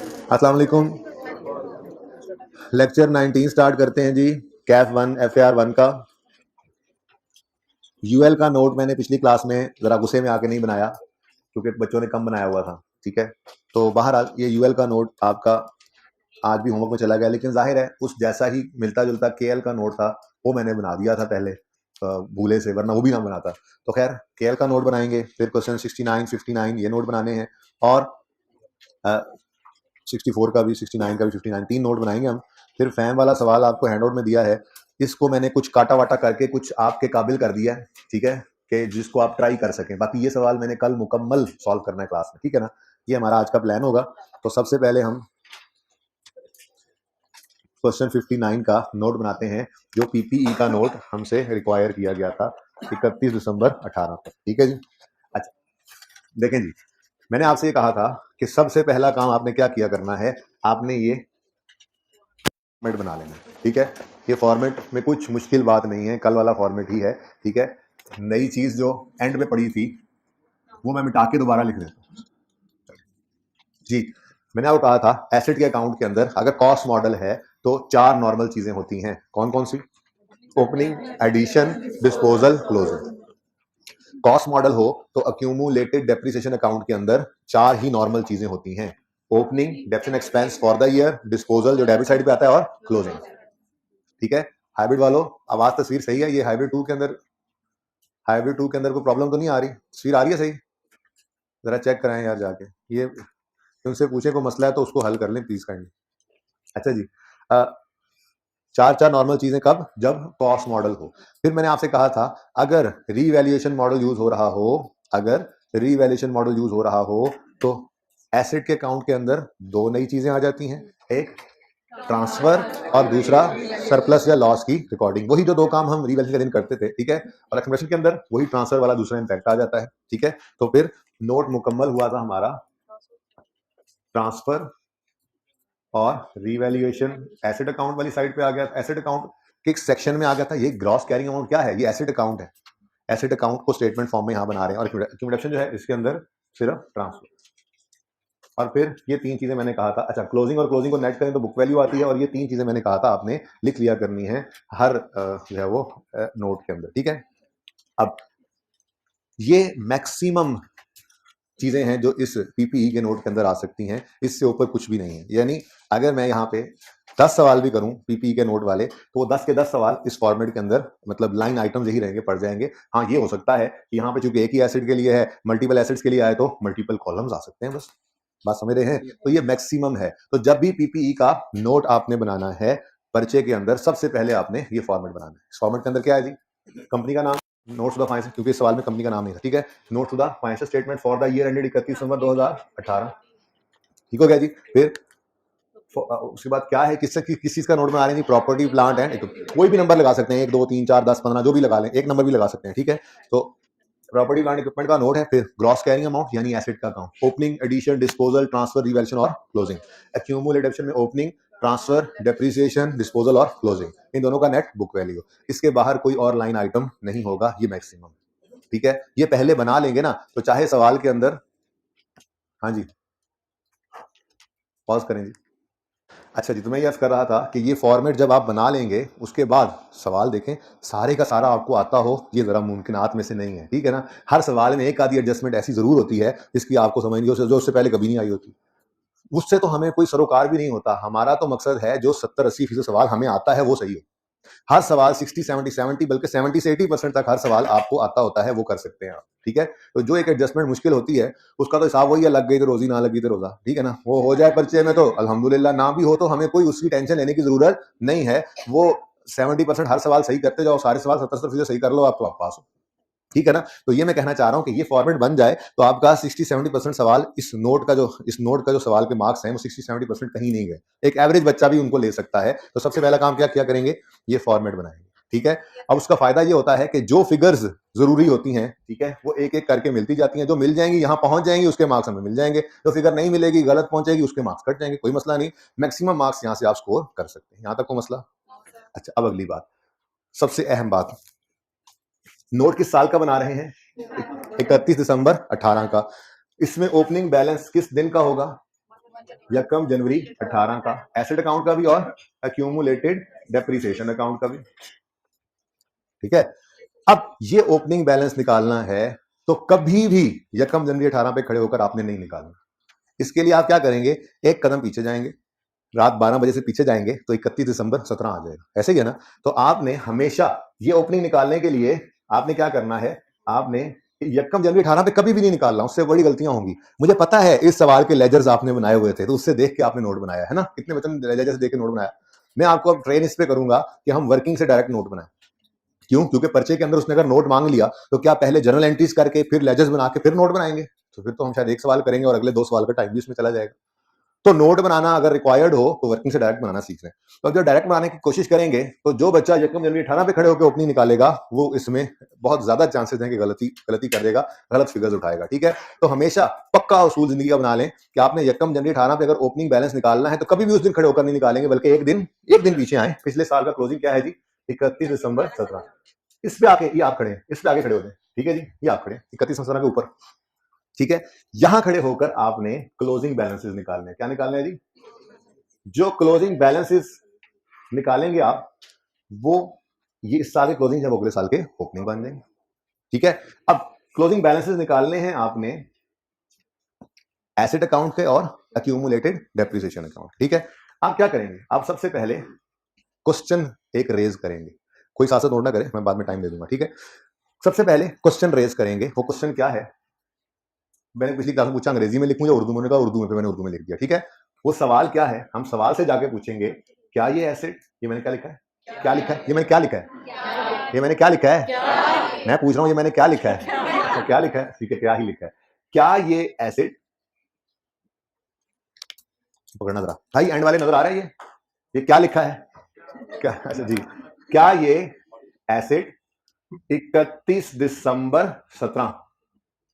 अस्सलाम वालेकुम। Lecture 19 start करते हैं जी। कैफ 1 FAR 1 का यूएल का नोट मैंने पिछली क्लास में ज़रा गुस्से में आके नहीं बनाया क्योंकि बच्चों ने कम बनाया हुआ था। ठीक है, तो बहरहाल ये यूएल का नोट आपका आज भी होमवर्क में चला गया, लेकिन जाहिर है उस जैसा ही मिलता जुलता केएल का नोट था वो मैंने बना दिया था पहले भूले से, वरना वो भी ना बनाता। तो खैर केएल का नोट बनाएंगे, फिर क्वेश्चन 69 59 ये नोट बनाने हैं, और 64 का भी 69 का भी 59 तीन नोट बनाएंगे हम। फिर फैम वाला सवाल आपको हैंडआउट में दिया है, इसको मैंने कुछ काटा वाटा करके कुछ आपके काबिल कर दिया है, ठीक है, कि जिसको आप ट्राई कर सकें। बाकी ये सवाल मैंने कल मुकम्मल सॉल्व करना है क्लास में, ठीक है ना। ये हमारा आज का प्लान होगा। तो सबसे पहले हम क्वेश्चन 59 का नोट बनाते हैं, जो पीपीई का नोट हमसे रिक्वायर किया गया था 31 दिसंबर 18 को, ठीक है जी। अच्छा देखें जी, मैंने आपसे ये कहा था कि सबसे पहला काम आपने क्या किया करना है, आपने ये फॉर्मेट बना लेना, ठीक है। ये फॉर्मेट में कुछ मुश्किल बात नहीं है, कल वाला फॉर्मेट ही है, ठीक है। नई चीज जो एंड में पड़ी थी वो मैं मिटा के दोबारा लिख देता हूँ जी। मैंने आपको कहा था एसेट के अकाउंट के अंदर अगर कॉस्ट मॉडल है तो चार नॉर्मल चीजें होती हैं। कौन कौन सी? Opening, addition, disposal, closing. Cost model हो तो अक्यूमुलेटेड डेप्रिसिएशन अकाउंट के अंदर चार ही नॉर्मल चीजें होती हैं: ओपनिंग, डेप्ट expense for the year, disposal जो डेबिट साइड पे आता है, और क्लोजिंग, ठीक है। हाइब्रिड वालों आवाज तस्वीर सही है? ये हाइब्रिड 2 के अंदर कोई प्रॉब्लम तो नहीं आ रही? तस्वीर आ रही है सही? जरा चेक कराएं यार जाके, ये उनसे पूछे कोई मसला है तो उसको हल कर लें प्लीज काइंडली। अच्छा जी, चार चार नॉर्मल चीजें कब? जब कॉस्ट मॉडल हो। फिर मैंने आपसे कहा था अगर रीवैल्यूएशन मॉडल यूज हो रहा हो, अगर रीवैल्यूएशन मॉडल यूज हो रहा हो तो एसेट के अकाउंट के अंदर दो नई चीजें आ जाती हैं, एक ट्रांसफर और दूसरा सरप्लस या लॉस की रिकॉर्डिंग। वही जो दो काम हम रीवैल्यूएशन के दिन करते थे, ठीक है, और एक्सप्रेशन के अंदर वही ट्रांसफर वाला दूसरा इम्पैक्ट आ जाता है, ठीक है। तो फिर नोट मुकम्मल हुआ था हमारा ट्रांसफर और रीवैल्यूएशन एसेट अकाउंट वाली साइड पे आ गया। एसेट अकाउंट के सेक्शन में आ गया था। ये ग्रॉस कैरिंग अमाउंट क्या है? ये एसेट अकाउंट है। एसेट अकाउंट को स्टेटमेंट फॉर्म में यहां बना रहे हैं, और एक्यूमुलेशन जो है इसके अंदर सिर्फ ट्रांसफर। और फिर ये तीन चीजें मैंने कहा था। अच्छा, क्लोजिंग और क्लोजिंग को नेट करें तो बुक वैल्यू आती है, और ये तीन चीजें मैंने कहा था आपने लिख लिया करनी है हर जो है वो नोट के अंदर, ठीक है। अब ये मैक्सिमम चीजें हैं जो इस पीपीई के नोट के अंदर आ सकती हैं, इससे ऊपर कुछ भी नहीं है। यानी अगर मैं यहाँ पे 10 सवाल भी करूं पीपीई के नोट वाले, तो वो 10 के 10 सवाल इस फॉर्मेट के अंदर, मतलब लाइन आइटम्स यही रहेंगे, पड़ जाएंगे। हाँ, ये हो सकता है कि यहाँ पे चूंकि एक ही एसिड के लिए है, मल्टीपल एसिड्स के लिए आए तो मल्टीपल कॉलम्स आ सकते हैं, बस बात समझ रहे हैं। तो ये मैक्सिमम है। तो जब भी पीपीई का नोट आपने बनाना है पर्चे के अंदर, सबसे पहले आपने ये फॉर्मेट बनाना है। इस फॉर्मेट के अंदर क्या है जी? कंपनी का नाम, नोट्स टू द फाइनेंशियल, क्योंकि इस सवाल में कंपनी का नाम नहीं था, ठीक है। Notes to the financial statement for the year ended 31 December 2018, ठीक हो गया जी। फिर उसके बाद क्या है, किस चीज का नोट बना रहे हैं? Property, plant and equipment. कोई भी नंबर लगा सकते हैं, 1 2 3 4 10 15 जो भी लगा लें, एक नंबर भी लगा सकते हैं, ठीक है। तो प्रॉपर्टी, प्लांट, इक्विपमेंट का नोट है। फिर ग्रॉस कैरिंग अमाउंट यानी एसेट का account, opening, addition, disposal, transfer, revaluation और क्लोजिंग। एक्यूमुलेटेड में ओपनिंग, ट्रांसफर, डेप्रिसिएशन, डिस्पोजल और क्लोजिंग, इन दोनों का नेट बुक वैल्यू। इसके बाहर कोई और लाइन आइटम नहीं होगा, ये मैक्सिमम, ठीक है। ये पहले बना लेंगे ना तो चाहे सवाल के अंदर, हाँ जी पॉज करें जी। अच्छा जी, तो मैं ये अर्ज कर रहा था कि ये फॉर्मेट जब आप बना लेंगे उसके बाद सवाल देखें सारे का सारा आपको आता हो, ये जरा मुमकिनात में से नहीं है, ठीक है ना। हर सवाल में एक आधी एडजस्टमेंट ऐसी जरूर होती है जिसकी आपको समझ नहीं हो, जो उससे पहले कभी नहीं आई होती। उससे तो हमें कोई सरोकार भी नहीं होता। हमारा तो मकसद है जो 70-80% सवाल हमें आता है वो सही हो। हर सवाल 60-70 बल्कि 70 से 80% तक हर सवाल आपको आता होता है, वो कर सकते हैं आप, ठीक है। तो जो एक एडजस्टमेंट मुश्किल होती है उसका तो हिसाब वही है, लग गई तो रोजी, ना लगी तो रोजा, ठीक है ना। वो हो जाए पर्चे में तो अल्हम्दुलिल्लाह, ना भी हो तो हमें कोई उसकी टेंशन लेने की जरूरत नहीं है। वो 70% हर सवाल सही करते जाओ, सारे सवाल 70% सही कर लो आप, तो आप पास हो, ठीक है ना। तो ये मैं कहना चाह रहा हूं कि ये फॉर्मेट बन जाए तो आपका 60-70% सवाल इस नोट का जो सवाल के मार्क्स हैं वो 60-70% कहीं नहीं गए। एक एवरेज बच्चा भी उनको ले सकता है। तो सबसे पहला काम क्या करेंगे? ये फॉर्मेट बनाएंगे, ठीक है। अब उसका फायदा ये होता है कि जो फिगर्स जरूरी होती हैं, ठीक है, वो एक एक करके मिलती जाती हैं। जो मिल जाएंगी यहां पहुंच जाएंगी, उसके मार्क्स हमें मिल जाएंगे। जो फिगर नहीं मिलेगी, गलत पहुंचेगी, उसके मार्क्स कट जाएंगे, कोई मसला नहीं। मैक्सिमम मार्क्स यहां से आप स्कोर कर सकते हैं। यहां तक को मसला? अच्छा, अब अगली बात, सबसे अहम बात, नोट किस साल का बना रहे हैं? 31 दिसंबर 18 का। इसमें ओपनिंग बैलेंस किस दिन का होगा? यकम जनवरी 18 का एसेट अकाउंट का भी और एक्यूमुलेटेड डेप्रिसिएशन अकाउंट का भी। ठीक है, अब ये ओपनिंग बैलेंस निकालना है तो कभी भी यकम जनवरी 18 पे खड़े होकर आपने नहीं निकालना। इसके लिए आप क्या करेंगे, एक कदम पीछे जाएंगे, रात 12 बजे से पीछे जाएंगे तो 31 दिसंबर 17 आ जाएगा, ऐसे ही है ना। तो आपने हमेशा ये ओपनिंग निकालने के लिए आपने क्या करना है, आपने यकम जनवरी 18 पे कभी भी नहीं निकालना, उससे बड़ी गलतियां होंगी। मुझे पता है इस सवाल के लेजर्स आपने बनाए हुए थे, तो उससे देख के आपने नोट बनाया है ना, कितने बच्चों ने लेजर से देख के नोट बनाया। मैं आपको अब ट्रेन इस पे करूंगा कि हम वर्किंग से डायरेक्ट नोट बनाए। क्यों? क्योंकि पर्चे के अंदर उसने अगर नोट मांग लिया तो क्या पहले जर्नल एंट्रीज करके फिर लेजर्स बना के फिर नोट बनाएंगे? तो फिर तो हम शायद एक सवाल करेंगे और अगले 2 सवाल का टाइम भी इसमें चला जाएगा। तो नोट बनाना अगर रिक्वायर्ड हो तो वर्किंग से डायरेक्ट बनाना सीख लें। तो जब डायरेक्ट बनाने की कोशिश करेंगे तो जो बच्चा यकम जनवरी 18 पे खड़े होकर ओपनिंग निकालेगा वो इसमें बहुत ज्यादा चांसेस हैं कि गलती कर देगा, गलत फिगर्स उठाएगा। ठीक है, तो हमेशा पक्का उसूल जिंदगी का बना लें कि आपने यकम जनवरी 18 पे अगर ओपनिंग बैलेंस निकालना है तो कभी भी उस दिन खड़े होकर नहीं निकालेंगे, बल्कि एक दिन पीछे आए। पिछले साल का क्लोजिंग क्या है जी, 31 दिसंबर 17। इस पे आके ये आप खड़े हैं, इस पे आगे खड़े होते हैं। ठीक है जी, ये आप खड़े 31 17 के ऊपर। ठीक है, यहां खड़े होकर आपने क्लोजिंग बैलेंसेस निकालने हैं। क्या निकालने हैं जी? जो क्लोजिंग बैलेंसेस निकालेंगे आप, वो ये इस साल के क्लोजिंग जब अगले साल के ओपनिंग बन जाएंगे। ठीक है, अब क्लोजिंग बैलेंसेस निकालने हैं आपने एसेट अकाउंट के और एक्यूमुलेटेड डेप्रिसिएशन अकाउंट। ठीक है, आप क्या करेंगे, आप सबसे पहले क्वेश्चन एक रेज करेंगे। कोई साथ नोट ना करे, मैं बाद में टाइम दे दूंगा। ठीक है, सबसे पहले क्वेश्चन रेज करेंगे। वो क्वेश्चन क्या है, मैंने पिछली क्लास में पूछा अंग्रेजी में लिखूं या उर्दू में, उन्होंने कहा उर्दू में, फिर मैंने उर्दू में लिख दिया। ठीक है, वो सवाल क्या है, हम सवाल से जाके पूछेंगे क्या ये एसेट, ये मैंने क्या लिखा है, क्या लिखा है, ये मैंने क्या लिखा है, ये मैंने क्या लिखा है, मैं पूछ रहा हूं ये मैंने क्या लिखा है, तो क्या लिखा है, ठीक है, क्या ही लिखा है, क्या ये एसेट, पकड़ना जरा भाई, एंड वाले नजर आ रहा है, ये क्या लिखा है, क्या, अच्छा जी, क्या ये एसेट 31 दिसंबर 17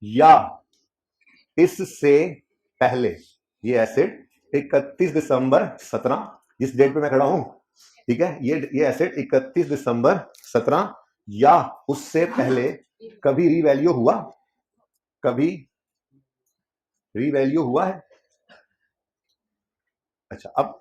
या इससे पहले, ये एसेट 31 दिसंबर 17 जिस डेट पे मैं खड़ा हूं, ठीक है, ये एसेट 31 दिसंबर 17 या उससे पहले कभी रीवैल्यू हुआ, कभी रीवैल्यू हुआ है। अच्छा, अब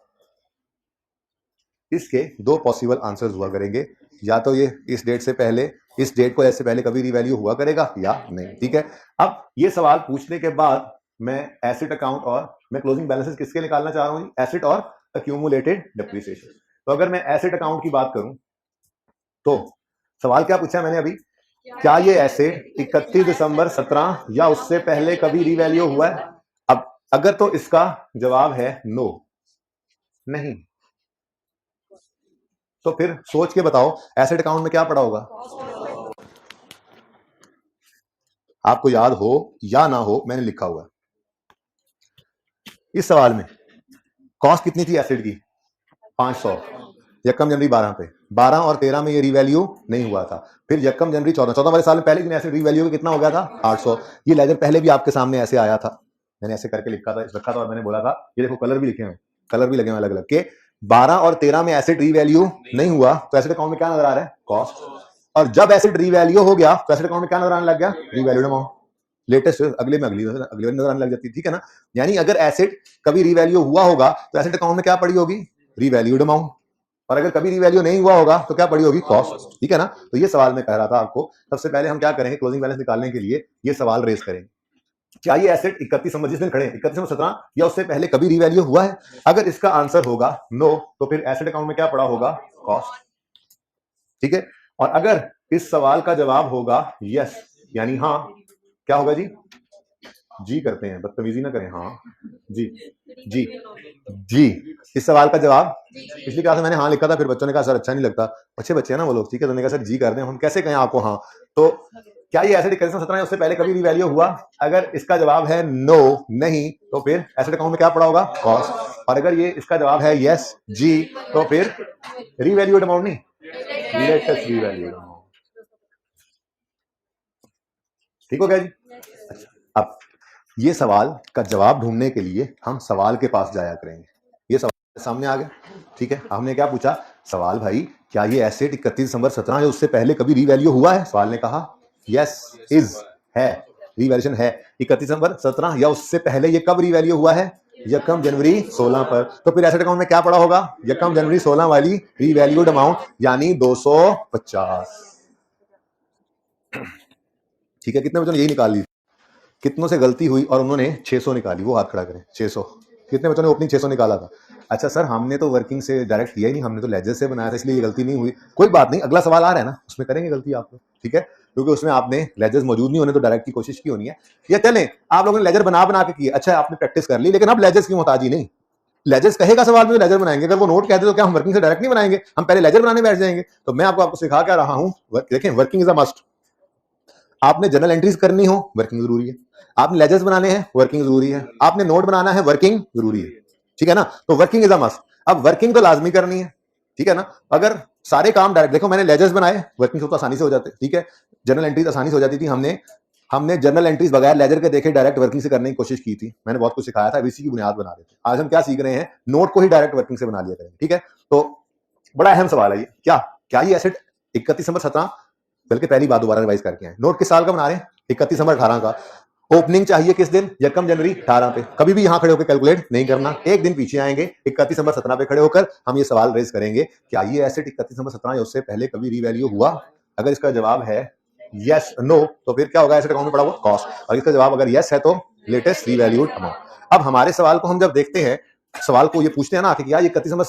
इसके दो पॉसिबल आंसर्स हुआ करेंगे, या तो ये इस डेट से पहले, इस डेट को ऐसे पहले कभी रीवैल्यू हुआ करेगा या नहीं। ठीक है, अब ये सवाल पूछने के बाद मैं एसेट अकाउंट और मैं क्लोजिंग बैलेंसेस किसके निकालना चाह रहा हूं, एसेट और एक्यूमुलेटेड डेप्रिसिएशन। तो अगर मैं एसेट अकाउंट की बात करूं तो सवाल क्या पूछा मैंने अभी, क्या ये एसेट 31 दिसंबर 17 या उससे पहले कभी रीवैल्यू हुआ है। अब अगर तो इसका जवाब है नो, नहीं, तो फिर सोच के बताओ एसेट अकाउंट में क्या पड़ा होगा। आपको याद हो या ना हो, मैंने लिखा हुआ है इस सवाल में। कॉस्ट कितनी थी एसेट की, 500, यकम जनवरी 12 पे, 12 और 13 में ये रीवैल्यू नहीं हुआ था। फिर यकम जनवरी 14 वाले साल में पहले दिन एसेट रीवैल्यू कितना हो गया था, 800। ये लेजर पहले भी आपके सामने ऐसे आया था, मैंने ऐसे करके लिखा था, रखा था, और मैंने बोला था ये देखो कलर भी लिखे हैं, कलर भी लगे हैं अलग अलग के, 12 और 13 में एसेट रीवैल्यू नहीं हुआ तो एसेट अकाउंट में क्या नजर आ रहा है, कॉस्ट। और जब एसेट रीवैल्यू हो गया तो एसेट अकाउंट में क्या नजर आने लग गया, रीवैल्यूड अमाउंट। लेटेस्ट अगले में अगली नजर आने लग जाती है। ठीक है ना, यानी अगर एसेट कभी रीवैल्यू हुआ होगा तो एसेट अकाउंट में क्या पड़ी होगी, रीवैल्यूड अमाउंट, और अगर कभी रीवैल्यू नहीं हुआ होगा तो क्या पड़ी होगी, कॉस्ट। ठीक है ना, तो ये सवाल मैं कह रहा था आपको, सबसे पहले हम क्या करेंगे, क्लोजिंग बैलेंस निकालने के लिए ये सवाल रेज करेंगे, क्या ये एसेट 31 दिसंबर जिस दिन खड़े 31 दिसंबर 17 या उससे पहले कभी रीवैल्यू हुआ है। अगर इसका आंसर होगा नो तो फिर एसेट अकाउंट में क्या पड़ा होगा, कॉस्ट। ठीक है, और अगर इस सवाल का जवाब होगा यस, यानी हाँ, क्या होगा जी करते हैं, बदतमीजी ना करें, हाँ जी जी जी, इस सवाल का जवाब, पिछली क्लास में मैंने हाँ लिखा था, फिर बच्चों ने कहा सर अच्छा नहीं लगता, अच्छे बच्चे हैं ना वो लोग, ठीक है, तो उन्होंने कहा सर जी कर दें, हम कैसे कहें आपको हाँ। तो क्या ये एसेट 17 उससे पहले कभी रीवैल्यू हुआ, अगर इसका जवाब है नो, नहीं, तो फिर एसेट अकाउंट में क्या पड़ा होगा, कॉस्ट। और अगर ये इसका जवाब है यस, जी, तो फिर रीवैल्यूड अमाउंट नहीं, लेटेस्ट रीवैल्यूड अमाउंट। ठीक हो गया जी। अच्छा, अब ये सवाल का जवाब ढूंढने के लिए हम सवाल के पास जाया करेंगे। ये सवाल सामने आ गया, ठीक है, हमने क्या पूछा सवाल, भाई क्या ये एसेट 31 दिसंबर 17 या उससे पहले कभी रीवैल्यू हुआ है, सवाल ने कहा यस, इज, है, रीवैल्यूएशन है, 31 दिसंबर 17 या उससे पहले ये कब रीवैल्यू हुआ है, यकम जनवरी 16 पर। तो फिर एसेट अकाउंट में क्या पड़ा होगा? यकम जनवरी 16 वाली रीवैल्यूड अमाउंट यानी 250। ठीक है, कितने बच्चों ने यही निकाल ली? कितनों से गलती हुई और उन्होंने 600 निकाली? वो हाथ खड़ा करें। 600 कितने बच्चों ने ओपनिंग 600 निकाला था? अच्छा सर, हमने तो वर्किंग से डायरेक्ट किया ही नहीं, हमने तो लेजर से बनाया था, इसलिए ये गलती नहीं हुई। कोई बात नहीं, अगला सवाल आ रहा है ना, उसमें करेंगे गलती आप लोग। ठीक है, क्योंकि उसमें आपने लेजर्स मौजूद नहीं होने तो डायरेक्ट की कोशिश की होनी है। या चलें, आप लोगों ने लेजर बना बना के किए, अच्छा आपने प्रैक्टिस कर ली, लेकिन अब लेजर्स की मोहताजी नहीं। लेजर्स कहेगा सवाल में लेजर बनाएंगे, अगर वो नोट कहते तो क्या हम वर्किंग से डायरेक्ट नहीं बनाएंगे, हम पहले लेजर बनाने बैठ जाएंगे? तो मैं आपको सिखा क्या रहा हूं, देखें, वर्किंग इज अ मस्ट। आपने जर्नल एंट्रीज करनी हो, वर्किंग जरूरी है। आपने लेजर्स बनाने हैं, वर्किंग जरूरी है। आपने नोट बनाना है, वर्किंग जरूरी है। ठीक है ना, तो वर्किंग इज अ मस्ट। अब वर्किंग तो लाजमी करनी है, ठीक है ना। अगर सारे काम डायरेक्ट, देखो मैंने लेजर्स बनाए, वर्किंग तो आसानी से हो जाते, ठीक है। जर्नल एंट्रीज आसानी से हो जाती थी, हमने जर्नल एंट्रीज बगैर लेजर के देखे डायरेक्ट वर्किंग से करने की कोशिश की थी। मैंने बहुत कुछ सिखाया था, इसी की बुनियाद बना देते। आज हम क्या सीख रहे हैं? नोट को ही डायरेक्ट वर्किंग से बना लिया करेंगे। ठीक है, तो बड़ा अहम सवाल है ये, क्या क्या ये एसेट 31 दिसंबर 17, बल्कि पहली बात दोबारा रिवाइज करके आए, नोट किस साल का बना रहे हैं? 31 दिसंबर 18 का। ओपनिंग चाहिए किस दिन? यकम जनवरी 18 पे। कभी भी यहां खड़े होकर कैलकुलेट नहीं करना, एक दिन पीछे आएंगे, 31 दिसंबर 17 पे खड़े होकर हम ये सवाल रेज करेंगे, क्या ये एसेट 31 दिसंबर 17 या उससे पहले कभी रीवैल्यू हुआ? अगर इसका जवाब है यस नो, तो फिर क्या होगा? एसेट अकाउंट में पड़ा हुआ कॉस्ट। और इसका जवाब अगर यस है तो लेटेस्ट रीवैल्यूड अमाउंट। अब हमारे सवाल को हम जब देखते हैं, सवाल को ये पूछते हैं ना कि क्या ये 31 दिसंबर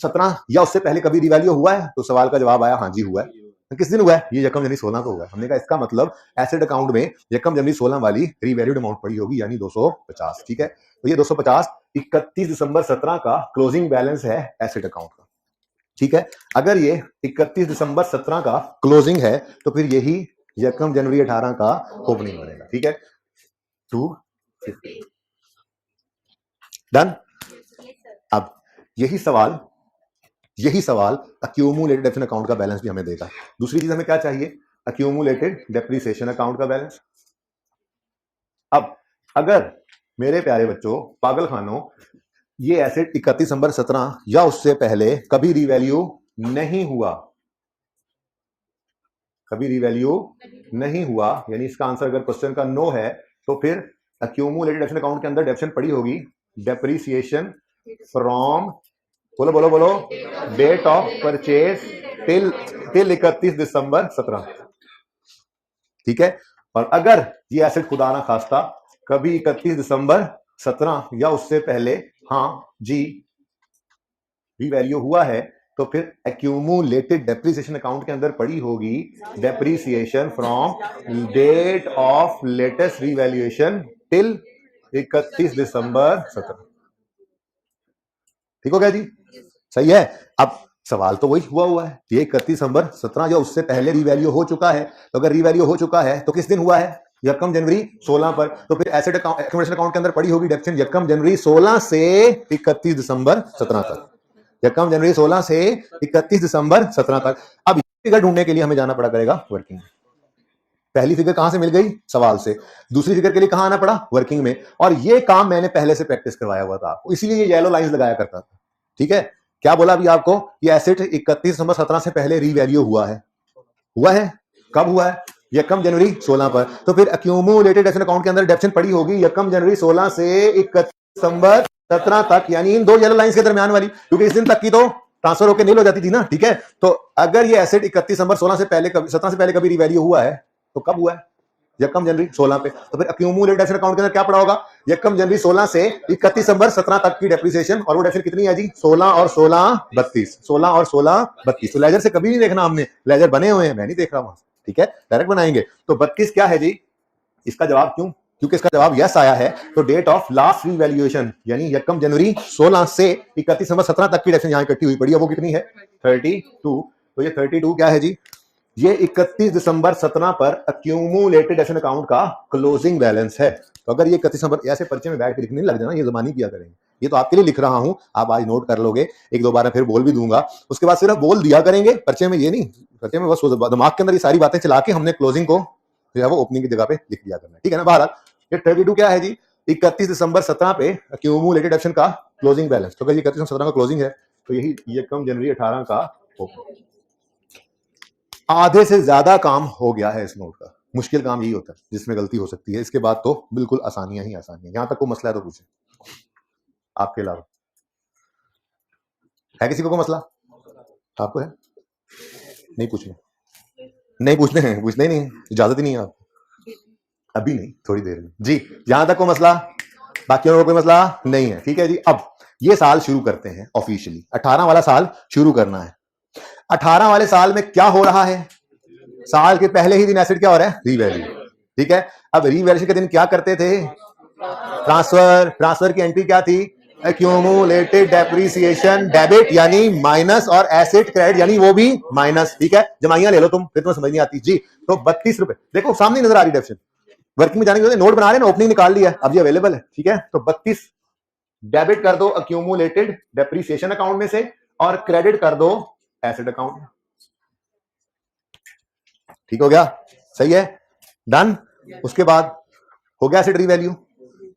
17 या उससे पहले कभी रिवैल्यू हुआ है, तो सवाल का जवाब आया हाँ जी हुआ है। तो किस दिन हुआ है? ये यकम जनवरी 16 को हुआ है। हमने कहा इसका मतलब एसेट अकाउंट में यकम जनवरी 16 वाली रिवैल्यूड अमाउंट पड़ी होगी, यानी 250। ठीक है, तो ये 250 31 दिसंबर 17 का क्लोजिंग बैलेंस है एसेट अकाउंट का। ठीक है, अगर ये 31 दिसंबर 17 का क्लोजिंग है तो फिर यही यकम जनवरी 18 का ओपनिंग बनेगा। ठीक है, 250 डन। अब यही सवाल अक्यूमुलेटेड डेप्रिसिएशन अकाउंट का बैलेंस भी हमें देगा। दूसरी चीज हमें क्या चाहिए? अक्यूमुलेटेड डेप्रिसिएशन अकाउंट का बैलेंस। अब अगर मेरे प्यारे बच्चों, पागल खानों, ये एसेट 31 दिसंबर 17 या उससे पहले कभी रिवैल्यू नहीं हुआ, यानी इसका आंसर अगर क्वेश्चन का नो है, तो फिर अक्यूमुलेटेड डेप्रिसिएशन अकाउंट के अंदर डेप्रिसिएशन पड़ी होगी, डेप्रिसिएशन फ्रॉम, बोलो बोलो बोलो, date of purchase till 31 December 17। ठीक है, और अगर ये एसेट खुदा ना खास्ता कभी 31 दिसंबर 17 या उससे पहले हाँ जी रीवैल्यू हुआ है, तो फिर एक्यूमुलेटेड डेप्रिसिएशन अकाउंट के अंदर पड़ी होगी depreciation from date of latest revaluation till 31 December 17। ठीक हो गया जी? सही है। अब सवाल तो वही हुआ है, ये 31 दिसंबर 17 या उससे पहले रीवैल्यू हो चुका है। तो अगर रीवैल्यू हो चुका है तो किस दिन हुआ है? यकम जनवरी 16 पर। तो फिर एसेट अकाउंट, एक्यूमुलेशन अकाउंट के अंदर पड़ी होगी डेप्रिसिएशन यकम जनवरी 16 से 31 दिसंबर 17 तक। यकम जनवरी 16 से 31 दिसंबर 17 तक। अब फिगर ढूंढने के लिए हमें जाना पड़ा करेगा वर्किंग। पहली फिगर कहां से मिल गई? सवाल से। दूसरी फिगर के लिए कहां आना पड़ा? वर्किंग में। और ये काम मैंने पहले से प्रैक्टिस करवाया हुआ था आपको, इसीलिए ये येलो लाइंस लगाया करता था। ठीक है, क्या बोला अभी आपको? ये एसेट 31 दिसंबर 17 से पहले रीवैल्यू हुआ है। कब हुआ है? यकम जनवरी 16 पर। तो फिर अक्यूमुलेटेड डेप्रिसिएशन अकाउंट के अंदर डेप्रिसिएशन पड़ी होगी यकम जनवरी 16 से 31 दिसंबर 17 तक, यानी इन दो येलो लाइंस के दरमियान वाली, क्योंकि इस दिन तक की तो ट्रांसफर होकर नील हो जाती थी ना। ठीक है, तो अगर ये एसेट 31 दिसंबर 16 से पहले 17 से पहले कभी रिवैल्यू हुआ है, तो कब हुआ है? यकम जनवरी 16 पे। तो फिर अक्यूमुलेटेड डेप्रिसिएशन अकाउंट के अंदर क्या पड़ा होगा? यकम जनवरी 16 से 31 दिसंबर 17 तक की डेप्रिसिएशन। और वो डेप्रिसिएशन कितनी है जी? 16 और 16 32। 16 और 16 32। तो लेजर से कभी नहीं देखना, हमने लेजर बने हुए हैं, मैं नहीं देख रहा वहां। ठीक है, डायरेक्ट बनाएंगे। तो 32 क्या है जी? इसका जवाब क्यों? क्योंकि इसका जवाब यस आया है। तो डेट ऑफ लास्ट रीवैल्यूएशन यानी यकम जनवरी 16 से 31 दिसंबर 17 तक की डेप्रिसिएशन यहां इकट्ठी हुई पड़ी है, वो कितनी है? 32। तो ये 32 क्या है जी? ये 31 दिसंबर 17 पर अक्यूमुलेटेड डेप्रिसिएशन अकाउंट का क्लोजिंग बैलेंस है। तो अगर ये 31 दिसंबर, ऐसे पर्चे में बैठ के लिखने लग जाना, ये जमानी किया करेंगे। ये तो आपके लिए लिख रहा हूं, आप आज नोट कर लोगे, एक दो बार फिर बोल भी दूंगा, उसके बाद सिर्फ बोल दिया करेंगे पर्चे में, ये नहीं, पर्चे में बस दिमाग के अंदर ये सारी बातें चला के हमने क्लोजिंग को जो है वो ओपनिंग की जगह पे लिख दिया करना। ठीक है ना? बहरहाल ये 32 क्या है जी? 31 दिसंबर 17 पे अक्यूमुलेटेड डेप्रिसिएशन का क्लोजिंग बैलेंस। तो अगर ये 31 दिसंबर 17 का क्लोजिंग है, तो यही यकम जनवरी 18 का ओपनिंग। आधे से ज्यादा काम हो गया है इस नोट का। मुश्किल काम यही होता है जिसमें गलती हो सकती है, इसके बाद तो बिल्कुल आसानियां ही आसानियां। यहां तक कोई मसला है तो पूछे। आपके अलावा? है किसी को कोई मसला? आपको है? नहीं पूछना, नहीं पूछने हैं, पूछना ही नहीं है, इजाजत ही नहीं है आप। अभी नहीं, थोड़ी देर में जी। यहां तक कोई मसला? बाकी को कोई मसला नहीं है, ठीक है जी। अब ये साल शुरू करते हैं ऑफिशियली, 18 वाला साल शुरू करना है। 18 वाले साल में क्या हो रहा है? साल के पहले ही दिन एसेट क्या हो रहा है? रीवैल्यू, ठीक है। अब रीवैल्यूएशन के दिन क्या करते थे? ट्रांसफर की एंट्री क्या थी? एक्यूमुलेटेड डेप्रिसिएशन डेबिट यानी माइनस, और एसेट क्रेडिट यानी वो भी माइनस, ठीक है। जमाइयां ले लो तुम, फिर तुम्हें समझ नहीं आती जी। तो 32 रुपए देखो सामने नजर आ रही डेप्शन, वर्किंग में जाने के नोट बना रहे हैं, ओपनिंग निकाल लिया, अब ये अवेलेबल है, ठीक है। तो 32 डेबिट कर दो एक्यूमुलेटेड डेप्रिसिएशन अकाउंट में से, और क्रेडिट कर दो एसेट अकाउंट में। ठीक हो गया? सही है, डन। उसके बाद हो गया एसेट रीवैल्यू?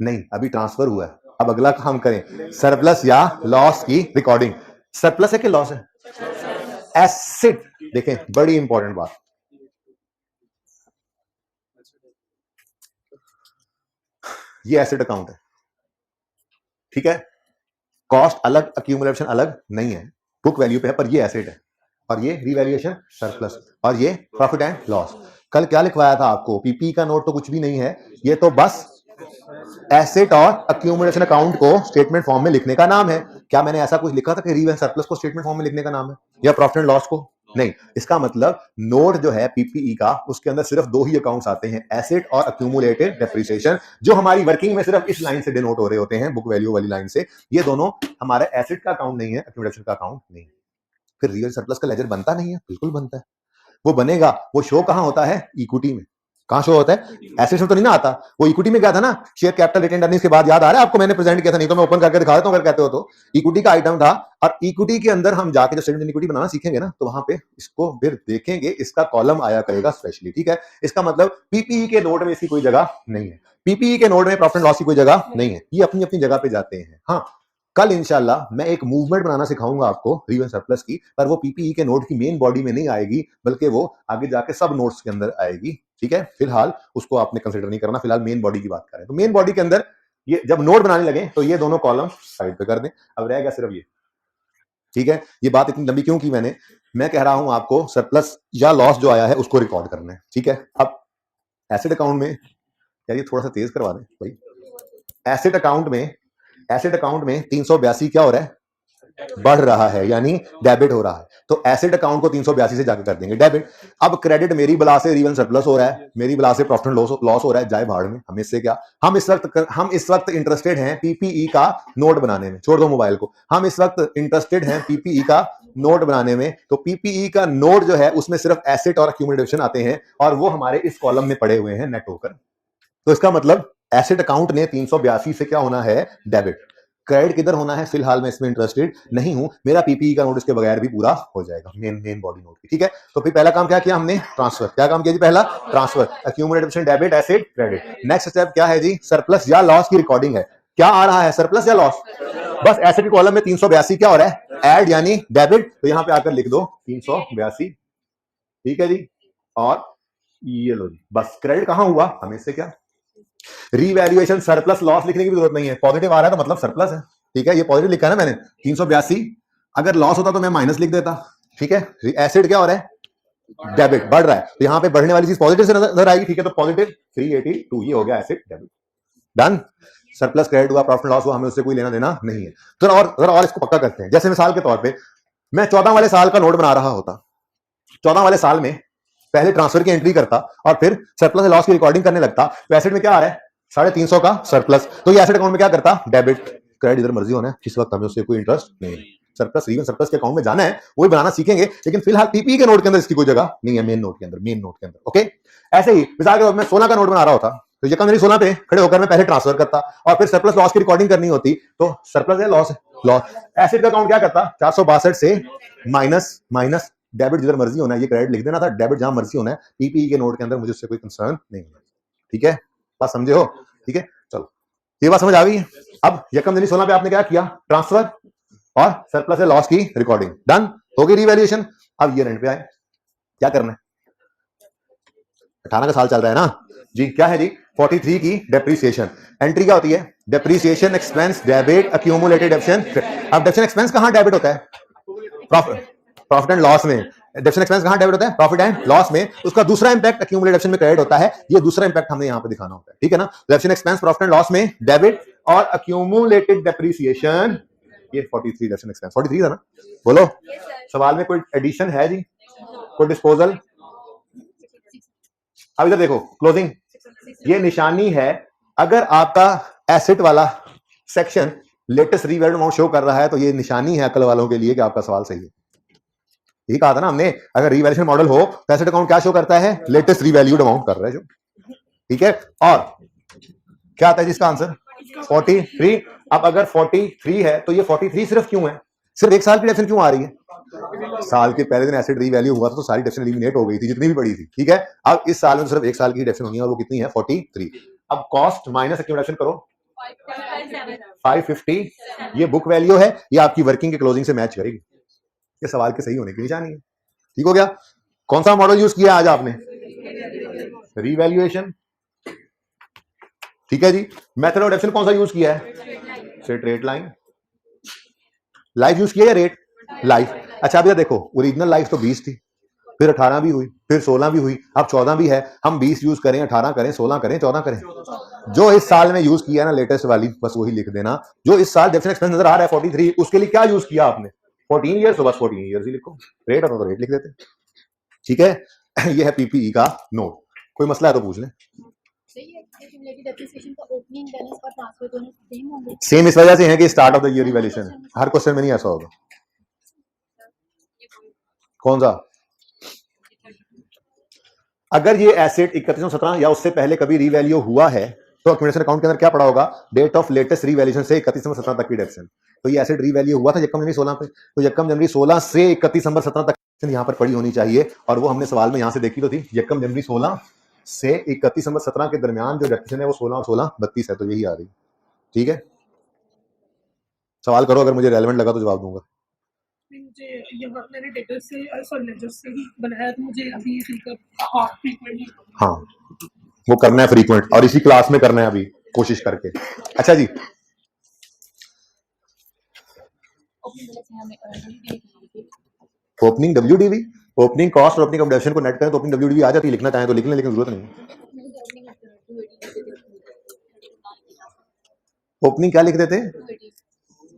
नहीं, अभी ट्रांसफर हुआ है। अब अगला काम करें, सरप्लस या लॉस की रिकॉर्डिंग। सरप्लस है कि लॉस है? एसेट। देखें, बड़ी इंपॉर्टेंट बात, ये एसेट अकाउंट है, ठीक है। कॉस्ट अलग, एक्यूमुलेशन अलग नहीं है, बुक वैल्यू पे है, पर ये एसेट है, और ये रिवैल्यूएशन सरप्लस, और ये प्रॉफिट एंड लॉस। कल क्या लिखवाया था आपको? पीपी का नोट तो कुछ भी नहीं है, ये तो बस एसेट और एक्यूमुलेशन अकाउंट को स्टेटमेंट फॉर्म में लिखने का नाम है। क्या मैंने ऐसा कुछ लिखा था कि रिवैल्यूएशन सरप्लस को स्टेटमेंट फॉर्म में लिखने का नाम है, या प्रॉफिट एंड लॉस को? नहीं। इसका मतलब नोट जो है पीपीई का, उसके अंदर सिर्फ दो ही अकाउंट्स आते हैं, एसेट और एक्यूमुलेटेड डेप्रिसिएशन, जो हमारी वर्किंग में सिर्फ इस लाइन से डिनोट हो रहे होते हैं, बुक वैल्यू वाली लाइन से। ये दोनों हमारे एसेट का अकाउंट नहीं है, एक्यूमुलेशन का अकाउंट नहीं है। फिर रियल सरप्लस का लेजर बनता नहीं है? बिल्कुल बनता है। वो बनेगा, वो शो कहां होता है? इक्विटी में। कहां शो होता है? एसेट्स में तो नहीं ना आता, वो इक्विटी में क्या था ना, शेयर कैपिटल रिटेन्ड अर्निंग्स के बाद, याद आ रहा है आपको? मैंने प्रेजेंट किया था, नहीं तो मैं ओपन करके दिखा देता हूं अगर कहते हो तो। इक्विटी का आइटम था, और इक्विटी के अंदर हम जाके जब स्टेटमेंट इक्विटी बनाना सीखेंगे ना, तो वहां पे इसको फिर देखेंगे, इसका कॉलम आया करेगा स्पेशली, ठीक है। इसका मतलब पीपीई के नोट में इसकी कोई जगह नहीं है, पीपीई के नोट में प्रॉफिट एंड लॉस की कोई जगह नहीं है, ये अपनी अपनी जगह पे जाते हैं। हाँ, कल इंशाल्लाह मैं एक मूवमेंट बनाना सिखाऊंगा आपको रियल सरप्लस की, पर वो पीपीई के नोट की मेन बॉडी में नहीं आएगी, बल्कि वो आगे जाके सब नोट्स के अंदर आएगी, ठीक है। फिलहाल उसको आपने कंसिडर नहीं करना, फिलहाल मेन बॉडी की बात करें तो मेन बॉडी के अंदर ये जब नोट बनाने लगे तो ये दोनों कॉलम साइड पे कर दें, अब रह गया सिर्फ ये, ठीक है। ये बात इतनी लंबी क्यों की मैंने? मैं कह रहा हूं आपको सरप्लस या लॉस जो आया है उसको रिकॉर्ड करना है, ठीक है। अब एसेट अकाउंट में, यार ये थोड़ा सा तेज करवा दें भाई। एसेट अकाउंट में 382 क्या हो रहा है? बढ़ रहा है, यानी डेबिट हो रहा है। तो एसेट अकाउंट को 382 से जाकर कर देंगे डेबिट। अब क्रेडिट मेरी बला से रिवन सरप्लस हो रहा है, मेरी बला से प्रॉफिट लॉस हो रहा है, जाए भाड़ में, हमें इससे क्या। हम इस वक्त इंटरेस्टेड हैं पीपीई का नोट बनाने में, छोड़ दो मोबाइल को, हम इस वक्त इंटरेस्टेड हैं पीपीई का नोट बनाने में। तो पीपीई का नोट जो है उसमें सिर्फ एसेट और एक्यूमुलेशन आते हैं, और वो हमारे इस कॉलम में पड़े हुए हैं नेट होकर। तो इसका मतलब एसेट अकाउंट ने 382 से क्या होना है? डेबिट। क्रेडिट किधर होना है? फिलहाल मैं इसमें इंटरेस्टेड नहीं हूं, मेरा पीपीई का नोट इसके बगैर भी पूरा हो जाएगा, मेन बॉडी नोट की, ठीक है। तो फिर पहला काम क्या किया हमने? ट्रांसफर। क्या काम किया जी? पहला transfer, accumulated debit asset credit. Next step क्या है जी? सरप्लस या लॉस की रिकॉर्डिंग है। क्या आ रहा है? सरप्लस या लॉस? बस एसेट के कॉलम में 382 क्या हो रहा है? ऐड यानी डेबिट, तो यहां पे आकर लिख दो 382, ठीक है जी। और ये लो जी, बस क्रेडिट कहां हुआ? हमें इससे क्या। रीवैल्यूएशन सरप्लस लॉस लिखने की भी जरूरत नहीं है, पॉजिटिव आ रहा है तो मतलब सरप्लस है, ठीक है। ये पॉजिटिव लिखा है ना मैंने 382, अगर लॉस होता तो मैं माइनस लिख देता, ठीक है। एसिड क्या हो रहा है? डेबिट, बढ़ रहा है, तो यहाँ पे बढ़ने वाली चीज पॉजिटिव से नजर आएगी, ठीक है। तो पॉजिटिव 382, ये हो गया acid debit, done. Surplus credit हुआ, प्रॉफिट लॉस हुआ, हमें उससे कोई लेना देना नहीं है। तो और इसको पक्का करते हैं। जैसे मिसाल के तौर पर मैं 14 वाले साल का नोट बना रहा होता, 14 वाले साल में पहले ट्रांसफर की एंट्री करता और फिर सरप्लस लॉस की रिकॉर्डिंग करने लगता, तो एसेट में क्या आ रहा है? 350 का सरप्लस, तो ये एसेट अकाउंट में क्या करता? डेबिट। क्रेडिट इधर मर्जी होना है, इस वक्त हमें उससे कोई इंटरेस्ट नहीं है। सरप्लस रिवन सरप्लस के अकाउंट में जाना है, वो भी बनाना सीखेंगे, लेकिन फिलहाल पीपी के नोट के अंदर इसकी कोई जगह नहीं है, मेन नोट के अंदर, ओके। ऐसे ही मिसाल के तौर पर 16 का नोट बना रहा होता, तो ये कम 16 पे खड़े होकर मैं पहले ट्रांसफर करता, और फिर सरप्लस लॉस की रिकॉर्डिंग करनी होती, तो सरप्लस है लॉस है, लॉस। एसेट का अकाउंट क्या करता? 462 से माइनस डेबिट जिधर मर्जी होना है, ये क्रेडिट लिख देना था, डेबिट जहां मर्जी होना है, पीपीई के नोट के अंदर मुझे उससे कोई कंसर्न नहीं है, ठीक है। बात समझे हो? ठीक है, चलो ये बात समझ आ गई है। अब यकम दिनी 16 पे आपने क्या किया? ट्रांसफर और सरप्लस है लॉस की रिकॉर्डिंग, डन हो गई रिवैल्यूएशन। अब ये रेंट पे आए, क्या करना है? 18 का साल चल रहा है ना जी, क्या है जी? 43 की डेप्रीसिएशन। एंट्री क्या होती है? Depreciation expense debit accumulated डेप्शन। अब डेप्शन एक्सपेंस कहां डेबिट होता है? प्रॉफिट एंड लॉस में। डेप्शन एक्सपेंस कहां डेबिट होता है? प्रॉफिट एंड लॉस में। उसका दूसरा इंपैक्ट अक्यूमुलेटेड डेप्शन में क्रेडिट होता है। ये दूसरा इंपैक्ट हमने यहां पे दिखाना होता है, ठीक है ना? डेप्शन एक्सपेंस प्रॉफिट एंड लॉस में डेबिट और अक्यूमुलेटेड डेप्रीसिएशन, ये 43 डेप्शन एक्सपेंस 43 था ना? बोलो सवाल में कोई एडिशन है जी? कोई डिस्पोजल? अब इधर देखो क्लोजिंग, ये निशानी है। अगर आपका एसेट वाला section latest revalued amount show कर रहा है तो ये निशानी है अकल वालों के लिए कि आपका सवाल सही है। यही कहा था ना हमने, अगर रीवैल्यूएशन मॉडल हो तो एसेट अकाउंट क्या शो करता है? लेटेस्ट रीवैल्यूड अमाउंट कर रहा है जो, ठीक है। और क्या आता है जिसका आंसर? 43। अब अगर 43 है तो ये 43 सिर्फ क्यों है? सिर्फ एक साल की डेप्शन क्यों आ रही है? साल के पहले दिन एसेट रीवैल्यू हुआ था तो सारी डेप्शन एलिमिनेट हो गई थी जितनी भी पड़ी थी, ठीक है। अब इस साल में सिर्फ एक साल की डेप्शन होनी है और वो कितनी है? 43। अब कॉस्ट माइनस एक्यूमुलेशन करो, 550। ये बुक वैल्यू है, ये आपकी वर्किंग के क्लोजिंग से मैच करेगी। ये सवाल के सही होने की निशानी है, ठीक हो गया। कौन सा मॉडल यूज किया आज आपने? रीवैल्यूएशन, ठीक है जी। मेथड ऑफ डेप्शन कौन सा यूज किया है? Straight line. लाइफ यूज किया या रेट? लाइफ। अच्छा अब ये देखो, ओरिजिनल लाइफ तो 20 थी, फिर 18 भी हुई, फिर 16 भी हुई, अब 14 भी है। हम 20 यूज करें, 18 करें, 16 करें, 14 करें? जो इस साल में यूज किया ना लेटेस्ट वाली, बस वही लिख देना। जो इस साल डेप्शन एक्सपेंस नजर आ रहा है 43, उसके लिए क्या यूज किया आपने? 14 ईयर्स, तो बस 14 ईयर्स ही लिखो। रेट और तो रेट लिख देते, ठीक है। ये है पीपीई का नोट। कोई मसला है तो पूछ लें। सेम इस वजह से है कि start of the year revaluation, her question में नहीं ऐसा होगा। कौन सा? अगर ये एसेट 31/17 या उससे पहले कभी रीवैल्यू हुआ है तो एक्यूमुलेशन अकाउंट के अंदर क्या पड़ा होगा? डेट ऑफ लेटेस्ट रीवैल्यूएशन से 31/17 तक की डेप्शन। तो ये एसेट रीवैल्यू हुआ था यकम जनवरी 16 पे, तो यकम जनवरी 16 से 31/17 तक यहाँ पर पड़ी होनी चाहिए। और वो हमने सवाल में यहाँ से देखी तो थी, यकम जनवरी 16 से 31/17 के दरमियान जो डेप्शन है वो 16 और 16 32 है, तो यही आ रही, ठीक है। सवाल करो, अगर मुझे रेलेवेंट लगा तो जवाब दूंगा। मुझे यहाँ मैंने डेटर से लेजर से ही बनाया, तो मुझे अभी फ्रीक्वेंटली, हाँ वो करना है फ्रीक्वेंट, और इसी क्लास में करना है अभी कोशिश करके। अच्छा जी, ओपनिंग डब्ल्यूडीवी, ओपनिंग कॉस्ट और ओपनिंग ऑब्जेक्शन को नेट करें तो ओपनिंग डब्ल्यूडीवी आ जाती है। लिखना चाहें तो लिख लें, लेकिन जरूरत नहीं। ओपनिंग क्या लिख देते हैं?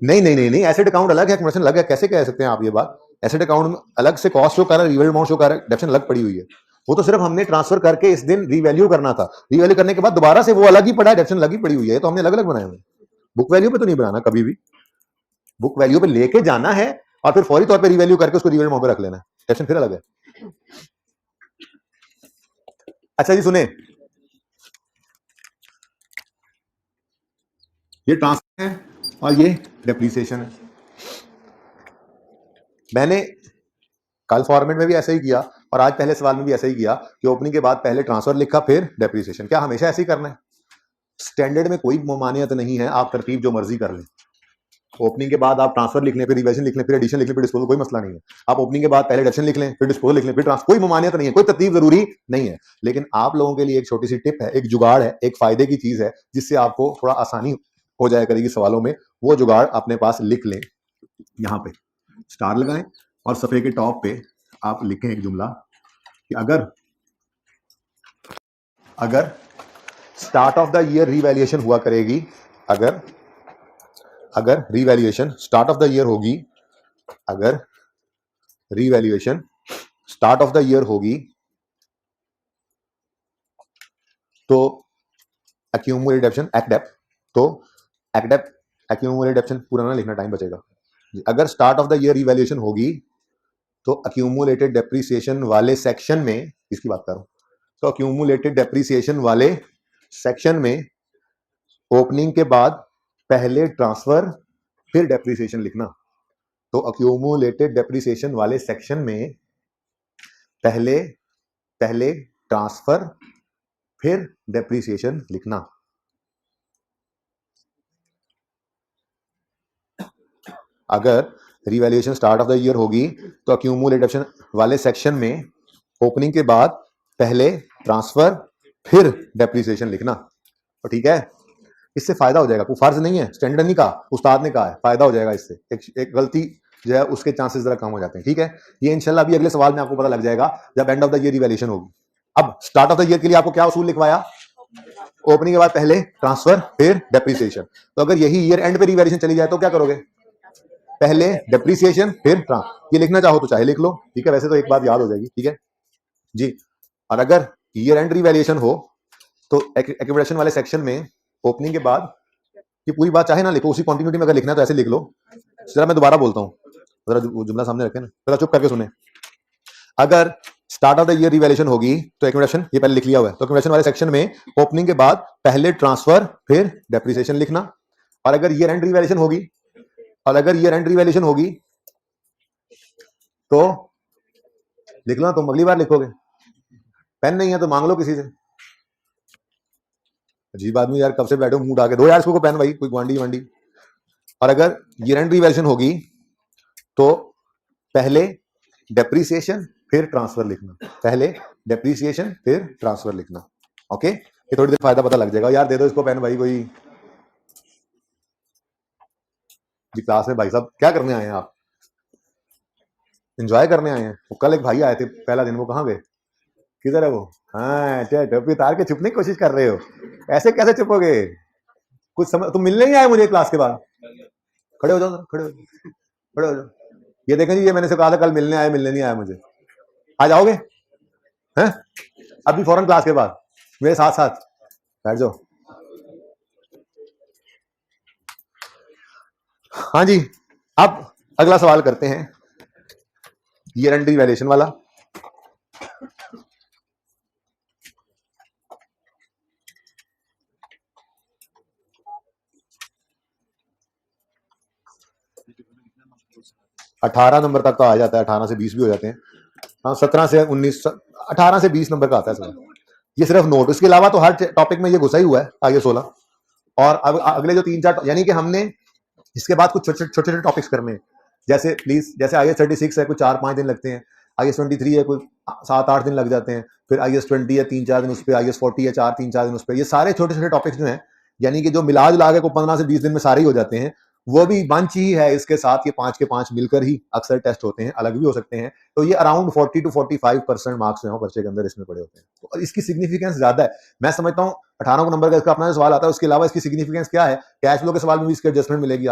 नहीं नहीं नहीं नहीं, एसेट अकाउंट अलग है, एक्यूमुलेशन अलग है। कैसे कह सकते हैं आप ये बात? एसेट अकाउंट अलग से कॉस्ट शो कर रहा है, रिवैल्यू अमाउंट शो कर रहा है, डेप्शन अलग पड़ी हुई है। वो तो सिर्फ हमने ट्रांसफर करके इस दिन रिवैल्यू करना था, रिवैल्यू करने के बाद दोबारा से वो अलग ही पड़ा है, डेप्शन अलग ही पड़ी हुई है। तो हमने अलग अलग बनाए हुए। बुक वैल्यू पे तो नहीं बनाना कभी भी, बुक वैल्यू पे लेके जाना है और फिर फौरी तौर पे रिवैल्यू करके उसको रिवैल्यू अमाउंट पे रख लेना है, डेप्शन फिर अलग है। अच्छा जी सुने, ये ट्रांसफर है और ये डेप्रीसिएशन है। मैंने कल फॉर्मेट में भी ऐसा ही किया और आज पहले सवाल में भी ऐसा ही किया कि ओपनिंग के बाद पहले ट्रांसफर लिखा फिर डेप्रीसिएशन। क्या हमेशा ऐसे ही करना है? स्टैंडर्ड में कोई मान्यता नहीं है, आप तरतीब जो मर्जी कर लें। ओपनिंग के बाद आप ट्रांसफर लिख लें, फिर रिवर्जन लिख लें, फिर एडिशन लिख लें, फिर डिस्पोजल, कोई मसला नहीं है। आप ओपनिंग के बाद पहले एडिशन लिख लें, फिर डिस्पोजल लिख लें, फिर ट्रांसफर, कोई मान्यता नहीं है, कोई तरतीब जरूरी नहीं है। लेकिन आप लोगों के लिए एक छोटी सी टिप है, एक जुगाड़ है, एक फायदे की चीज है जिससे आपको थोड़ा आसानी हो जाया करेगी सवालों में। वो जुगाड़ अपने पास लिख लें, यहाँ पे स्टार लगाएं और सफे के टॉप पे आप लिखें एक जुमला कि अगर start of the year revaluation हुआ करेगी, अगर revaluation start of the year होगी, अगर revaluation start of the year होगी तो एक्यूमुलेटेड डेप्शन एक्डेप, तो एक्डेप एक्यूमुलेटेड डेप्शन पूरा ना लिखना, टाइम बचेगा। अगर start of the year revaluation होगी तो एक्यूमुलेटेड डेप्रीसिएशन वाले सेक्शन में, इसकी बात कर रहा हूं, तो एक्यूमुलेटेड डेप्रीसिएशन वाले सेक्शन में ओपनिंग के बाद पहले ट्रांसफर फिर डेप्रीसिएशन लिखना। तो एक्यूमुलेटेड डेप्रीसिएशन वाले सेक्शन में पहले ट्रांसफर फिर डेप्रीसिएशन लिखना। अगर revaluation start of the year होगी तो एक्यूमुलेटेड डेप्शन वाले सेक्शन में ओपनिंग के बाद पहले ट्रांसफर फिर डेप्रिसिएशन लिखना। तो ठीक है, इससे फायदा हो जाएगा, कोई फर्ज नहीं है, स्टैंडर्ड नहीं कहा, उस्ताद ने कहा है, फायदा हो जाएगा इससे। एक गलती जो है उसके चांसेस जरा कम हो जाते हैं। ठीक है, ये इंशाल्लाह अभी अगले सवाल में आपको पता लग जाएगा जब end of the year evaluation होगी। अब स्टार्ट ऑफ द ईयर के लिए आपको क्या उसूल लिखवाया? ओपनिंग के बाद पहले ट्रांसफर फिर डेप्रिसिएशन। तो अगर यही ईयर एंड पे रिवैल्यूएशन चली जाए तो क्या करोगे? पहले डेप्रिसिएशन फिर ट्रांसफर। ये लिखना चाहो तो चाहे लिख लो, ठीक है, वैसे तो एक बात याद हो जाएगी। ठीक है जी। और अगर ईयर एंड रिवैल्यूएशन हो तो एक्यूमुलेशन वाले सेक्शन में ओपनिंग के बाद ये पूरी बात चाहे ना लिखो, उसी कंटिन्यूटी में अगर लिखना है तो ऐसे लिख लो। जरा मैं दोबारा बोलता हूँ, जरा जुमला सामने रखें ना, जरा चुप करके सुने। अगर start of the year revaluation होगी तो एक्यूमुलेशन, ये पहले लिख लिया हुआ है, तो एक्यूमुलेशन वाले सेक्शन में ओपनिंग के बाद पहले ट्रांसफर फिर डेप्रिसिएशन लिखना। और अगर ईयर एंड रिवैल्यूएशन होगी, और अगर ईयर एंड रिवैल्यूएशन होगी तो लिख लो, तुम अगली बार लिखोगे। पेन नहीं है तो मांग लो किसी से। अजीब आदमी यार, कब से बैठो मुंह उठा के, दो यार इसको पेन भाई, कोई ग्वांडी वांडी। और अगर ईयर एंड रिवैल्यूएशन होगी तो पहले डेप्रिसिएशन फिर ट्रांसफर लिखना, पहले डेप्रिसिएशन फिर ट्रांसफर लिखना। ओके, ये थोड़ी देर फायदा पता लग जाएगा। यार दे दो इसको पेन भाई कोई। जी क्लास में भाई साहब क्या करने आए हैं आप? एंजॉय करने आए हैं? वो कल एक भाई आए थे पहला दिन, वो कहाँ गए? किधर है वो? हाँ, टोपी उतार के छुपने की कोशिश कर रहे हो, ऐसे कैसे छुपोगे? कुछ समझ, तुम मिलने ही आए मुझे क्लास के बाद। खड़े हो जाओ, खड़े हो जाओ, खड़े हो जाओ। ये देखें जी, ये मैंने से कहा था कल मिलने आए, मिलने नहीं आया मुझे। आ जाओगे हैं? अभी फौरन क्लास के बाद मेरे साथ साथ बैठ जाओ। हाँ जी, अब अगला सवाल करते हैं, ईयर एंड रिवैल्यूएशन वाला। अठारह नंबर तक तो आ जाता है, 18 से 20 भी हो जाते हैं। हाँ, 17 से 19, 18 से 20 नंबर का आता है सवाल। ये सिर्फ नोट, इसके अलावा तो हर टॉपिक में ये घुसा ही हुआ है आगे 16। और अब अगले जो 3-4, यानी कि हमने इसके बाद कुछ छोटे छोटे टॉपिक्स करने हैं। जैसे प्लीज, जैसे IAS 36 है, कुछ 4-5 दिन लगते हैं। IAS 23 है, कुछ 7-8 दिन लग जाते हैं। फिर IAS 20 है, 3-4 दिन उस पर। IAS 40 है, 4-3-4 दिन उस पर। ये सारे छोटे छोटे टॉपिक्स जो हैं, यानी कि जो मिला जुला के को 15 से 20 दिन में सारे ही हो जाते हैं, वो भी बंच ही है इसके साथ। ये 5 के 5 मिलकर ही अक्सर टेस्ट होते हैं, अलग भी हो सकते हैं। तो ये अराउंड 40 to 45% मार्क्स जो है पर्चे के अंदर इसमें पड़े होते हैं। तो इसकी सिग्निफिकेंस ज्यादा है, मैं समझता हूँ। 18 को नंबर का इसका अपना सवाल आता है, उसके अलावा इसकी सिग्निफिकेंस क्या है? कैश फ्लो के सवाल में भी इसकी एडजस्टमेंट मिलेगी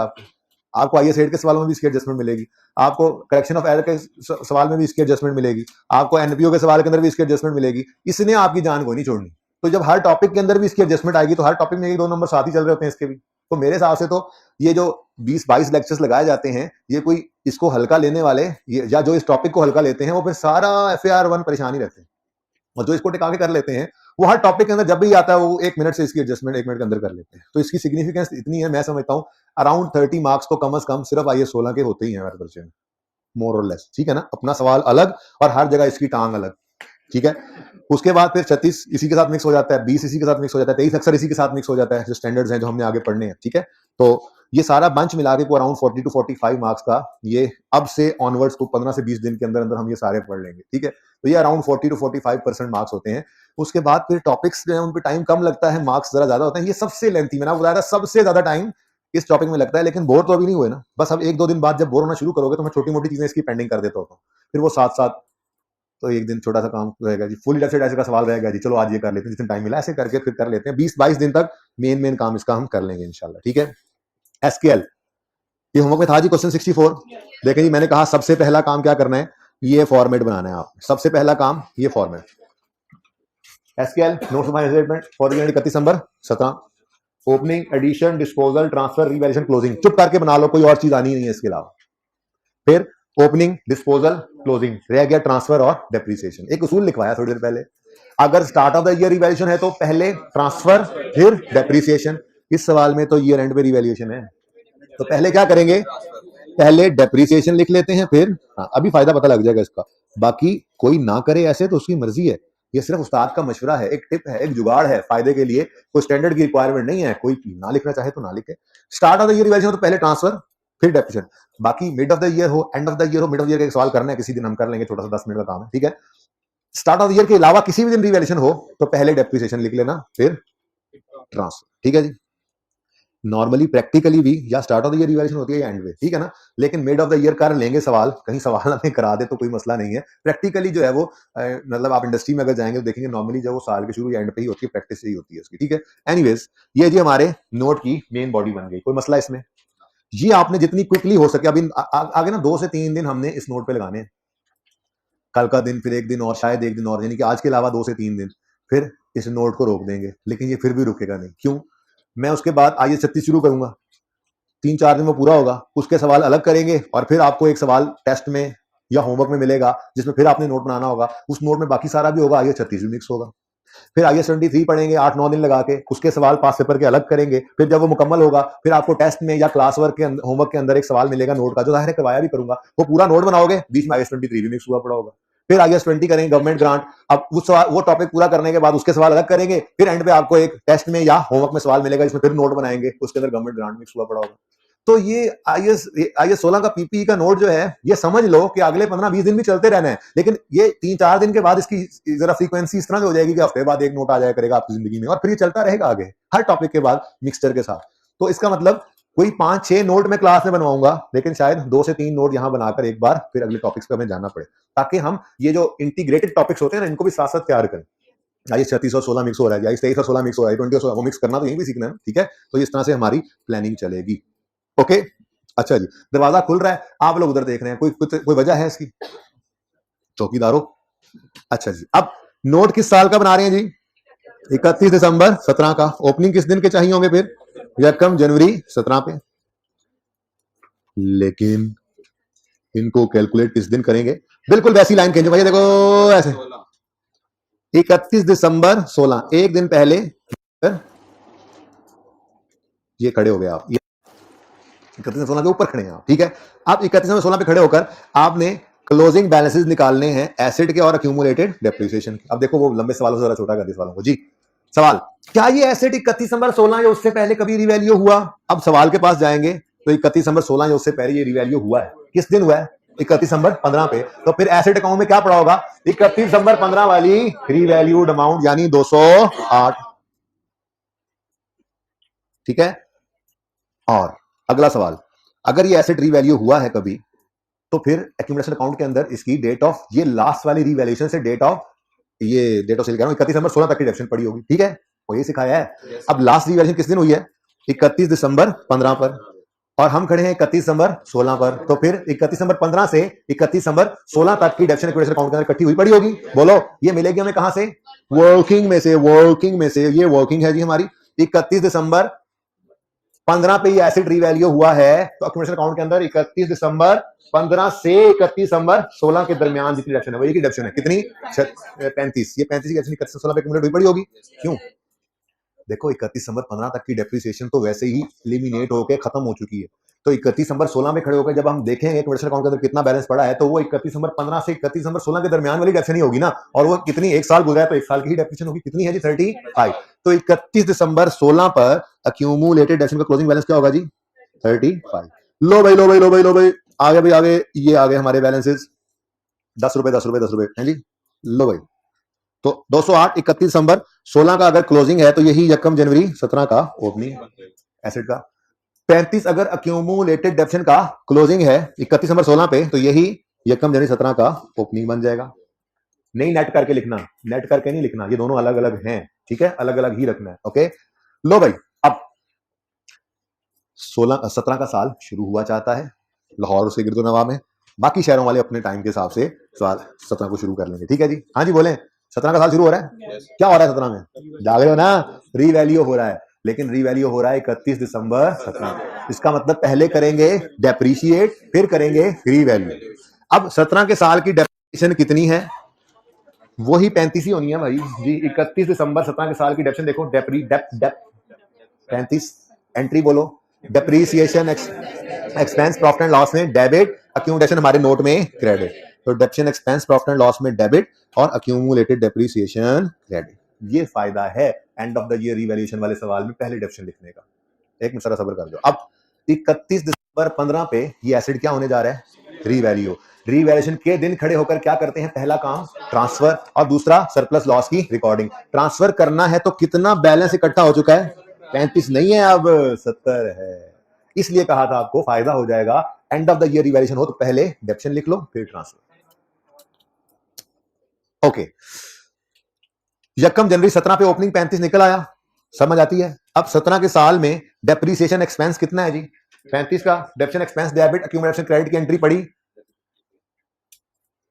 आपको IAS 8 के सवालों में भी इसकी एडजस्टमेंट मिलेगी, आपको करेक्शन ऑफ एरर के सवाल में भी इसकी एडजस्टमेंट मिलेगी, आपको NPO के सवाल के अंदर भी इसकी एडजस्टमेंट मिलेगी। इसने आपकी जान को नहीं छोड़नी। तो जब हर टॉपिक के अंदर भी इसकी एडजस्टमेंट आएगी तो हर टॉपिक में 1-2 नंबर साथ ही चल रहे होते हैं इसके भी। तो मेरे हिसाब से तो ये जो 20-22 लेक्चर्स लगाए जाते हैं, ये कोई इसको हल्का लेने वाले या जो इस टॉपिक को हल्का लेते हैं वो फिर सारा FAR 1 परेशान ही रहते हैं। और जो इसको टिका के कर लेते हैं वो हर टॉपिक के अंदर जब भी आता है वो 1 मिनट से इसकी एडजस्टमेंट 1 मिनट के अंदर कर लेते हैं। तो इसकी सिग्निफिकेंस इतनी है, मैं समझता हूँ अराउंड 30 मार्क्स तो कम से कम सिर्फ IAS 16 के होते ही हैं हमारे पर्चे में, मोर और लेस। ठीक है ना, अपना सवाल अलग और हर जगह इसकी टांग अलग। ठीक है, उसके बाद फिर 36 इसी के साथ मिक्स हो जाता है, 20 इसी के साथ मिक्स हो जाता है, 23 अक्सर इसी के साथ मिक्स हो जाता है, जो स्टैंडर्ड्स हैं जो हमने आगे पढ़ने हैं। ठीक है, तो ये सारा बंच मिला के को अराउंड 40 to 45 मार्क्स का, ये अब से ऑनवर्ड्स को 15 से 20 दिन के अंदर अंदर हम ये सारे पढ़ लेंगे। ठीक है, तो ये अराउंड 40 to 45% मार्क्स होते हैं। उसके बाद फिर टॉपिक्स जो है उन पर टाइम कम लगता है, मार्क्स जरा ज्यादा होते हैं। ये सबसे लेंथी, मैंने बताया था सबसे ज्यादा टाइम इस टॉपिक में लगता है। लेकिन बोर तो अभी नहीं हुए ना, बस अब 1-2 दिन बाद जब बोर होना शुरू करोगे तो मैं छोटी मोटी चीजें इसकी पेंडिंग कर देता होता हूँ, फिर वो साथ साथ। तो एक दिन छोटा सा काम रहेगा जी, फुल डेप्थ ऐसे का सवाल रहेगा जी, चलो आज ये कर लेते हैं, जितना टाइम मिला ऐसे करके फिर कर लेते हैं। 20-22 दिन तक मेन काम इसका हम कर लेंगे इंशाल्लाह। ठीक है, SQL ये होमवर्क में था जी, क्वेश्चन 64। देखें जी, मैंने कहा सबसे पहला काम क्या करना है, ये फॉर्मेट बनाना है आप। सबसे पहला काम ये format, SQL notes of statement for the unit 31 number 17, opening, addition, disposal, transfer, revaluation, closing. चुप करके बना लो, कोई और चीज आनी नहीं है इसके अलावा। फिर ओपनिंग, डिस्पोजल, क्लोजिंग, रह गया ट्रांसफर और डेप्रिसिएशन। एक उसूल लिखवाया थोड़ी देर पहले, अगर start of the year revaluation है तो पहले ट्रांसफर फिर डेप्रिसिएशन। इस सवाल में तो ईयर एंड पे रिवैल्यूएशन है, तो पहले क्या करेंगे, पहले डेप्रिसिएशन लिख लेते हैं, फिर अभी फायदा पता लग जाएगा इसका। बाकी कोई ना करे ऐसे तो उसकी मर्जी है, ये सिर्फ उस्ताद का मशवरा है, एक टिप है, एक जुगाड़ है फायदे के लिए, कोई स्टैंडर्ड की रिक्वायरमेंट नहीं है। कोई ना लिखना चाहे तो ना लिखे। Start of the year revaluation तो पहले ट्रांसफर फिर डेप्रिसिएशन। बाकी मिड ऑफ द ईयर हो, एंड ऑफ द ईयर हो, मिड ऑफ द ईयर का सवाल करना है किसी दिन, हम कर लेंगे, छोटा सा 10 मिनट का काम है। ठीक है, स्टार्ट ऑफ द ईयर के अलावा किसी भी दिन रिवैल्यूएशन हो तो पहले डेप्रिसिएशन लिख लेना, फिर ट्रांसफर, ठीक है जी। नॉर्मली प्रैक्टिकली भी या start of the year revaluation होती है या एंड में, ठीक है ना। लेकिन मिड ऑफ द ईयर कर लेंगे सवाल, कहीं सवाल हमें करा दे तो कोई मसला नहीं है। प्रैक्टिकली जो है वो मतलब आप इंडस्ट्री में अगर जाएंगे तो देखेंगे नॉर्मली जो वो साल के शुरू या एंड पे ही होती है, प्रैक्टिस ही होती है उसकी, ठीक है। एनीवेज ये जी हमारे नोट की मेन बॉडी बन गई, कोई मसला इसमें। ये आपने जितनी क्विकली हो सके, अभी आगे ना 2 से 3 दिन हमने इस नोट पे लगाने हैं, कल का दिन, फिर एक दिन और, शायद एक दिन और, यानी कि आज के अलावा 2 से 3 दिन, फिर इस नोट को रोक देंगे। लेकिन ये फिर भी रुकेगा नहीं, क्यों? मैं उसके बाद आइए 36 शुरू करूंगा, 3-4 दिन में पूरा होगा, उसके सवाल अलग करेंगे और फिर आपको एक सवाल टेस्ट में या होमवर्क में मिलेगा जिसमें फिर आपने नोट बनाना होगा, उस नोट में बाकी सारा भी होगा, आइए 36 भी मिक्स होगा। फिर आइए 73 पढ़ेंगे 8-9 दिन लगा के, उसके सवाल पास पेपर के अलग करेंगे, फिर जब वो मुकम्मल होगा फिर आपको टेस्ट में या क्लास वर्क के होमवर्क के अंदर एक सवाल मिलेगा नोट का, जो जाहिर है करवाया भी करूंगा, वो पूरा नोट बनाओगे, बीच में IS-23 भी मिक्स हुआ पड़ा होगा। फिर IS-20 करेंगे गवर्नमेंट ग्रांट, अब वो टॉपिक पूरा करने के बाद उसके सवाल अलग करेंगे, फिर एंड पे आपको एक टेस्ट में या होमवर्क में सवाल मिलेगा जिसमें फिर नोट बनाएंगे, उसके अंदर गवर्नमेंट ग्रांट मिक्स हुआ पड़ा होगा। तो ये IS-16 का PPE का नोट जो है, ये समझ लो कि अगले 15-20 दिन भी चलते रहना है, लेकिन ये 3-4 दिन के बाद इसकी जरा फ्रीक्वेंसी इस तरह से हो जाएगी कि हफ्ते बाद एक नोट आ जाया करेगा आपकी जिंदगी में, और फिर ये चलता रहेगा आगे हर टॉपिक के बाद मिक्सचर के साथ। तो इसका मतलब कोई 5-6 नोट में क्लास में बनवाऊंगा, लेकिन शायद 2 से 3 नोट यहां बनाकर एक बार फिर अगले टॉपिक्स पे हमें जाना पड़े, ताकि हम ये जो इंटीग्रेटेड टॉपिक्स होते हैं ना, इनको भी साथ साथ तैयार करें। आइए 36 और 16 मिक्स हो रहा है, 23 और 16 मिक्स हो रहा है, 20 और 16 वो मिक्स करना तो यहीं भी सीखना है, ठीक है। तो इस तरह से हमारी प्लानिंग चलेगी। ओके, अच्छा जी, दरवाजा खुल रहा है, आप लोग उधर देख रहे हैं, कोई वजह है इसकी? चौकीदारों, अच्छा जी। अब नोट किस साल का बना रहे हैं जी? 31 दिसंबर 17 का। ओपनिंग किस दिन के चाहिए होंगे फिर? 1 जनवरी 17 पे। लेकिन इनको कैलकुलेट किस दिन करेंगे? बिल्कुल वैसी लाइन खींचो भैया, देखो ऐसे 31 दिसंबर 16, एक दिन पहले ये खड़े हो गए आप, 31-16 के ऊपर खड़े हैं आप, ठीक है। अब 31-16 पे खड़े होकर आपने क्लोजिंग बैलेंसेस निकालने हैं एसिड के और अक्यूमुलेटेड डेप्रिसिएशन के। अब देखो वो लंबे सवालों से जरा छोटा कर दिया सवालों को जी। सवाल, क्या ये एसिड 31 दिसंबर 16 या उससे पहले कभी रिवैल्यू हुआ? अब सवाल के पास जाएंगे तो 31 दिसंबर 16 या उससे पहले ये रिवैल्यू हुआ है, किस दिन हुआ है? 31 दिसंबर 15 पे। तो फिर एसिड अकाउंट में क्या पड़ा होगा? 31 दिसंबर 15 वाली रिवैल्यूड अमाउंट, यानी 208, ठीक है। और अगला सवाल, अगर ये एसिड रीवैल्यू हुआ है कभी, तो फिर एक्यूमुलेशन अकाउंट के अंदर इसकी डेट ऑफ, ये लास्ट वाली रिवैल्यूएशन से डेट ऑफ सेल कह रहा हूं, 31 दिसंबर 16 तक की डिडक्शन पड़ी होगी, ठीक है, वो ये सिखाया है। अब लास्ट रिवैल्यूएशन किस दिन हुई है? 31 दिसंबर 15 पर, और हम खड़े हैं 31 दिसंबर 16 पर, तो फिर 31 दिसंबर 15 से 31 दिसंबर 16 तक की डिडक्शन एक्यूमुलेशन अकाउंट के अंदर इकट्ठी हुई पड़ी होगी। बोलो, ये मिलेगी हमें कहां से? वर्किंग में से, वर्किंग में से। ये वर्किंग है जी हमारी। 31 दिसंबर 15 पे ये एसिड रीवैल्यू हुआ है, तो एक्यूमुलेशन अकाउंट के अंदर 31 दिसंबर 15 से 31 दिसंबर 16 के दरमियान जितनी डिडक्शन है वो, ये की डिडक्शन है कितनी? 35। ये 35 की डिडक्शन 31 से 16 पे एक्यूमुलेट हुई पड़ी होगी। क्यों? देखो 31 दिसंबर 15 तक की डेप्रिसिएशन तो वैसे ही एलिमिनेट होकर खत्म हो चुकी है, तो 31 दिसंबर 16 में खड़े होकर जब हम देखेंगे एक्यूमुलेशन अकाउंट के अंदर कितना बैलेंस पड़ा है, तो वो 31 दिसंबर 15 से 31 दिसंबर 16 के दरमियान वाली डिडक्शन ही होगी ना। और वो कितनी, एक साल गुजरा है तो एक साल की ही डेप्रिसिएशन होगी, कितनी है जी? 35। तो 31 दिसंबर 16 पर अक्यूमुलेटेड डिडक्शन का क्लोजिंग बैलेंस क्या होगा जी? 35। लो भाई, लो भाई, लो भाई, लो भाई, आगे भाई, आगे ये आगे हमारे बैलेंसेस 10 रुपए 10 रुपए 10 रुपए हैं जी। लो भाई, तो 208 31 दिसंबर 16 का अगर क्लोजिंग है, तो यही 1 जनवरी 17 का ओपनिंग एसिड का। 35 अगर अक्यूमुलेटेड डेप्शन का क्लोजिंग है 31 दिसंबर 16 पे, तो यही 1 जनवरी 17 का ओपनिंग बन जाएगा। नहीं नेट करके लिखना, नेट करके नहीं लिखना, ये दोनों अलग अलग हैं, ठीक है, अलग अलग ही रखना है। ओके, लो भाई, अब 17 का साल शुरू हुआ चाहता है लाहौर से गिरदो नवा में, बाकी शहरों वाले अपने टाइम के हिसाब से साल 17 को शुरू कर लेंगे, ठीक है जी। हाँ जी बोले, 17 का साल शुरू हो रहा है। क्या हो रहा है 17 में? जाग रहे हो ना? रीवैल्यू हो रहा है, लेकिन रीवैल्यू हो रहा है 31 दिसंबर 17। इसका मतलब पहले करेंगे डेप्रीशिएट, फिर करेंगे रीवैल्यू। अब 17 के साल की डेप्रिसिएशन कितनी है? वही 35 ही होनी है भाई जी। 31 दिसंबर 17 के साल की डेप्रिसिएशन देखो, 35 एंट्री बोलो, depreciation expense profit and loss में डेबिट, अक्यूमुलेशन हमारे नोट में क्रेडिट। तो depreciation expense profit and loss में डेबिट और अक्यूमुलेटेड डेप्रीसिएशन क्रेडिट। ये फायदा है end of the year revaluation वाले सवाल में पहले डेप्रिसिएशन लिखने का। एक मिनट सब्र कर दो। अब 31 दिसंबर 15 पे ये एसिड क्या होने जा रहा है? रीवैल्यू। रीवैल्यूएशन के दिन खड़े होकर क्या करते हैं? पहला काम ट्रांसफर और दूसरा सरप्लस लॉस की रिकॉर्डिंग। ट्रांसफर करना है तो कितना बैलेंस इकट्ठा हो चुका है? 35 नहीं है, अब 70 है। इसलिए कहा था आपको फायदा हो जाएगा, end of the year revaluation हो तो पहले डेप्शन लिख लो फिर ट्रांसफर। ओके, यकम जनवरी 17 पे ओपनिंग 35 निकल आया, समझ आती है। अब 17 के साल में डेप्रीसिएशन एक्सपेंस कितना है जी? 35 का डेप्शन एक्सपेंस डेबिट एक्यूमुलेशन क्रेडिट की एंट्री पड़ी,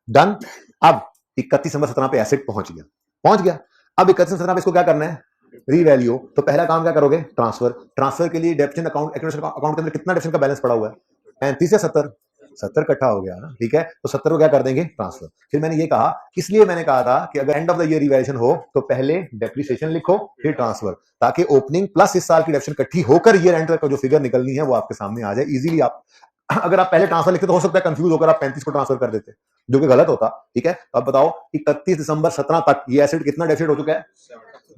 डन। अब 31 दिसंबर 17 पे एसेट पहुंच गया। अब 31 17 पे इसको क्या करना है? रीवैल्यू। तो पहला काम क्या करोगे? ट्रांसफर के लिए डेप्शन अकाउंट अकाउंट के अंदर कितना डेप्शन का बैलेंस पड़ा हुआ है? 35 या 70? 70 इकट्ठा हो गया ना, ठीक है। तो 70 को क्या कर देंगे? ट्रांसफर। फिर मैंने ये कहा, इसलिए मैंने कहा था कि अगर end of the year revaluation हो तो पहले डेप्रिसिएशन लिखो फिर ट्रांसफर, ताकि ओपनिंग प्लस इस साल की डेप्शन इकट्ठी होकर ईयर एंड तक जो फिगर निकलनी है वो आपके सामने आ जाए इजीली। आप अगर आप पहले ट्रांसफर लिखते तो हो सकता है कंफ्यूज होकर आप 35 को ट्रांसफर कर देते, जो कि गलत होता, ठीक है। अब बताओ 31 दिसंबर 17 तक ये एसेट कितना डेफिसिट हो चुका है?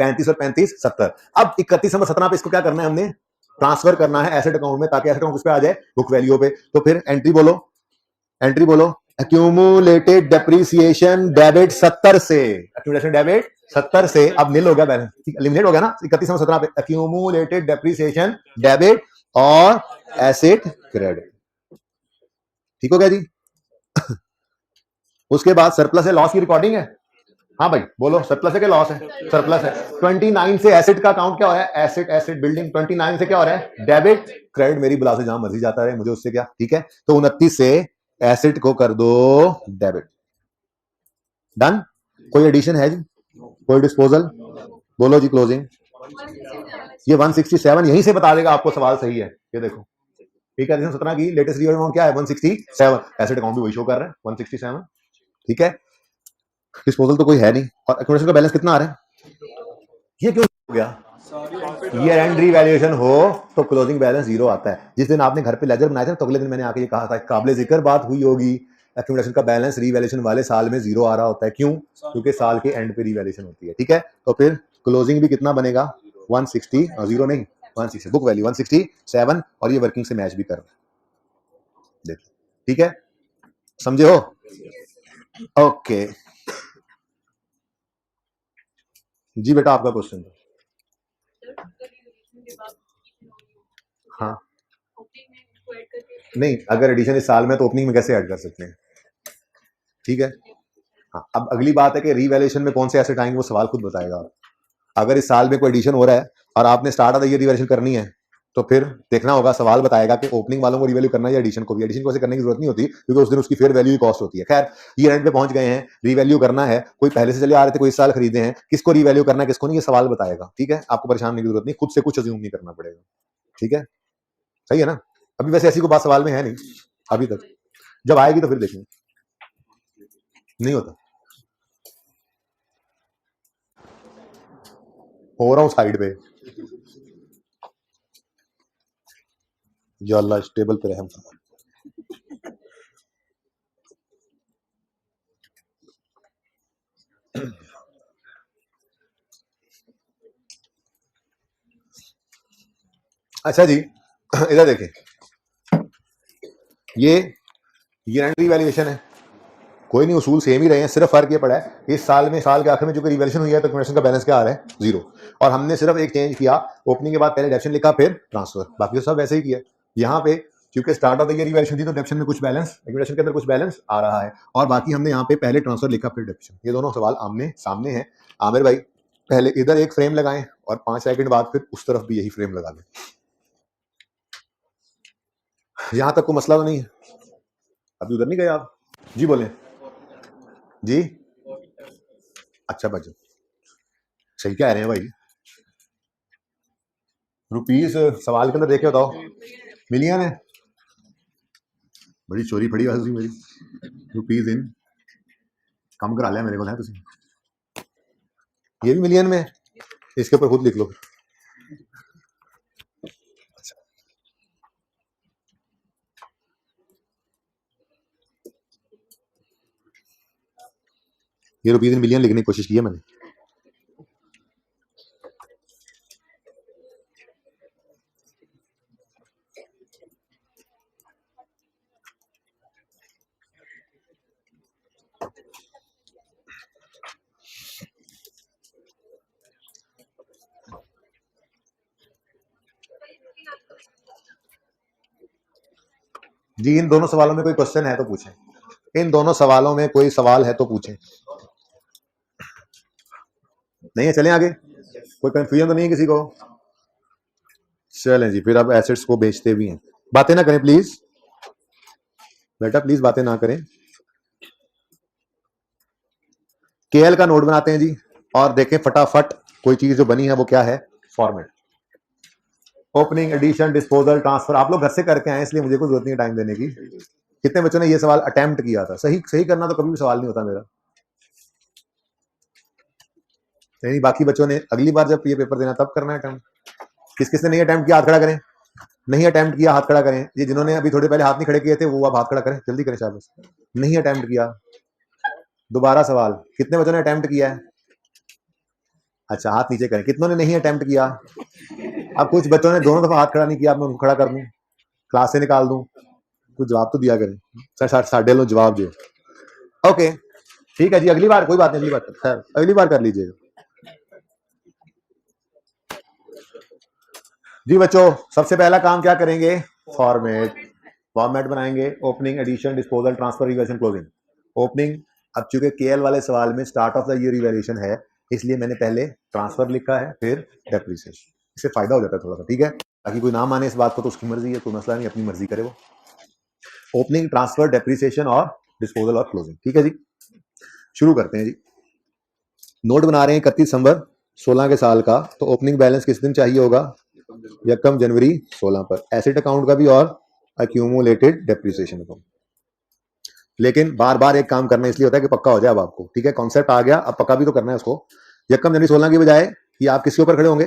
35 और 35 70। अब 31 दिसंबर 17 पे इसको क्या करना है? हमने ट्रांसफर करना है एसेट अकाउंट में, ताकि एसेट अकाउंट उस पे आ जाए बुक वैल्यू पे। तो फिर एंट्री बोलो एक्यूमुलेटेड डेप्रिसिएशन डेबिट 70 से, एक्यूमुलेशन डेबिट 70 से अब नील हो गया बैलेंस, एलिमिनेट हो गया ना 31 दिसंबर 17 पे। एक्यूमुलेटेड डेप्रिसिएशन डेबिट और एसेट क्रेडिट, ठीक हो गया जी। उसके बाद सरप्लस है, लॉस की रिकॉर्डिंग है। हाँ भाई बोलो, सरप्लस है कि लॉस है? सरप्लस है। 29 से एसेट का अकाउंट क्या हो रहा है? Asset building. 29 से क्या हो रहा है? डेबिट क्रेडिट, मेरी बुला से जहां मर्जी जाता रहे, मुझे उससे क्या, ठीक है। तो 29 से एसेट को कर दो डेबिट, डन। कोई एडिशन है जी? कोई डिस्पोजल? बोलो जी क्लोजिंग। ये 167 यहीं से बता देगा आपको सवाल सही है, ये देखो, ठीक है। 17 की लेटेस्ट रिवॉर्ड अमाउंट क्या है? 167। एसेट अकाउंट भी वही शो कर रहा है 167, ठीक है। डिस्पोजल तो कोई है नहीं, और एक्यूमुलेशन का बैलेंस कितना आ रहा है? ये क्यों हो गया? ईयर एंड रीवैल्यूएशन हो तो क्लोजिंग बैलेंस जीरो आता है। जिस दिन आपने घर पे लेजर बनाया था तो अगले दिन मैंने आके ये कहा था, काबिल जिक्र बात हुई होगी, एक्यूमुलेशन का बैलेंस रीवैल्यूएशन वाले साल में जीरो आ रहा होता है। क्यों? क्योंकि साल के एंड पे रीवैल्यूएशन होती है, ठीक है। तो फिर क्लोजिंग भी कितना बनेगा? 160, जीरो नहीं 160, बुक वैल्यू 167, और ये वर्किंग से मैच भी कर रहा है, देखो, ठीक है, समझे हो? ओके जी बेटा, आपका क्वेश्चन। हाँ नहीं, अगर एडिशन इस साल में तो ओपनिंग में कैसे ऐड कर सकते हैं, ठीक है। हाँ, अब अगली बात है कि रीवैल्यूएशन में कौन से एसेट आएंगे, वो सवाल खुद बताएगा। अगर इस साल में कोई एडिशन हो रहा है और आपने start of the year revaluation करनी है, तो फिर देखना होगा, सवाल बताएगा कि ओपनिंग वालों को रिवैल्यू करना है या एडिशन को भी। एडिशन को ऐसे करने की जरूरत नहीं होती, क्योंकि उस दिन उसकी फेयर वैल्यू की कॉस्ट होती है। खैर, ईयर एंड पे पहुंच गए हैं, रिवैल्यू करना है, कोई पहले से चले आ रहे थे, कोई इस साल खरीदे हैं, किसको रिवैल्यू करना है किसको नहीं, ये सवाल बताएगा, ठीक है। आपको परेशान होने की जरूरत नहीं, खुद से कुछ अज्यूम नहीं करना पड़ेगा, ठीक है, सही है ना। अभी वैसे ऐसी कोई बात सवाल में है नहीं अभी तक, जब आएगी तो फिर देखेंगे, नहीं होता। हो रहा हूँ साइड पे, या अल्लाह इस टेबल पे रहम फरमा। अच्छा जी, इधर देखें, ये ईयर एंड रिवैल्यूएशन है, कोई नहीं, उसूल सेम ही रहे हैं, सिर्फ फर्क ये पड़ा है इस साल में, साल के आखिर में जो रिवैल्यूएशन हुई है तो एक्यूमुलेशन का बैलेंस क्या आ रहा है? जीरो। और हमने सिर्फ एक चेंज किया, ओपनिंग के बाद पहले डेप्शन लिखा फिर ट्रांसफर, बाकी तो सब वैसे ही किया। यहाँ पे क्योंकि start of the year revaluation थी तो डेप्शन में कुछ बैलेंस, एक्यूमुलेशन के अंदर कुछ बैलेंस आ रहा है, और बाकी हमने यहाँ पे पहले ट्रांसफर लिखा फिर डेप्शन। ये दोनों सवाल आमने सामने हैं। आमिर भाई पहले इधर एक फ्रेम लगाएं और 5 सेकंड बाद फिर उस तरफ भी यही फ्रेम लगा लें। यहां तक कोई मसला तो नहीं है? अभी उधर नहीं गए आप जी? बोले जी। अच्छा बच्चों, सही कह रहे हैं भाई। रुपीस सवाल के अंदर देखे बताओ, मिलियन है, बड़ी चोरी फड़ी वैसे मेरी। रुपीस इन कम करा लिया मेरे को, है तुम, ये भी मिलियन में है, इसके ऊपर खुद लिख लो। ये रुपीस इन मिलियन लिखने की कोशिश की है मैंने। जी इन दोनों सवालों में कोई क्वेश्चन है तो पूछें, इन दोनों सवालों में कोई सवाल है तो पूछें। नहीं है, चलें आगे, कोई कंफ्यूजन तो नहीं है किसी को? चलें जी, फिर अब एसेट्स को बेचते भी हैं। बातें ना करें प्लीज बेटा, प्लीज बातें ना करें। केएल का नोट बनाते हैं जी, और देखें फटाफट कोई चीज जो बनी है वो क्या है, format. Opening, addition, disposal, transfer आप लोग घर से करके आए, इसलिए मुझे कोई जरूरत नहीं टाइम देने की। कितने बच्चों ने ये सवाल अटेम्प्ट किया था? सही सही करना तो कभी भी सवाल नहीं होता मेरा। नहीं, बाकी बच्चों ने अगली बार जब ये पेपर देना तब करना है अटेम्प्ट। किस किसने नहीं अटेम्प्ट किया हाथ खड़ा करें। नहीं अटेम्प्ट किया हाथ खड़ा करें। ये जिन्होंने अभी थोड़े पहले हाथ नहीं खड़े किए थे वो अब हाथ खड़ा करें, जल्दी करें शाबाश। नहीं अटेम्प्ट किया। दोबारा सवाल, कितने बच्चों ने अटेम्प्ट किया है? अच्छा, हाथ नीचे करें। कितनों ने नहीं अटेम्प्ट किया? अब कुछ बच्चों ने दोनों दफा हाथ खड़ा नहीं किया, अब मैं उनको खड़ा कर दूं, क्लास से निकाल दूं? कुछ जवाब तो दिया करें सर, साढ़े लो जवाब दो। ओके ठीक है जी, अगली बार कोई बात नहीं, अगली बार सर अगली बार कर लीजिएगा जी। बच्चों सबसे पहला काम क्या करेंगे, फॉर्मेट। फॉर्मेट बनाएंगे, opening, addition, disposal, transfer, revaluation, closing. Opening, अब चूंकि केएल वाले सवाल में start of the year revaluation है, इसलिए मैंने पहले ट्रांसफर लिखा है, फिर डेप्रिसिएशन। इससे फायदा हो जाता है थोड़ा सा, ठीक है। ताकि कोई ना माने इस बात को तो उसकी मर्जी है, कोई मसला नहीं, अपनी मर्जी करे वो। ओपनिंग, ट्रांसफर, डेप्रिसिएशन और डिस्पोजल और क्लोजिंग, ठीक है जी। शुरू करते हैं जी। नोट बना रहे हैं 31 दिसंबर 16 के साल का, तो ओपनिंग बैलेंस किस दिन चाहिए होगा, यकम जनवरी 16 पर। एसेट अकाउंट का भी और अक्यूमुलेटेड डेप्रिसिएशन अकाउंट। लेकिन बार बार एक काम करना इसलिए होता है कि पक्का हो जाए अब आपको, ठीक है। कॉन्सेप्ट आ गया, अब पक्का भी तो करना है उसको। यकम जनवरी 16 की बजाय कि आप किसके ऊपर खड़े होंगे,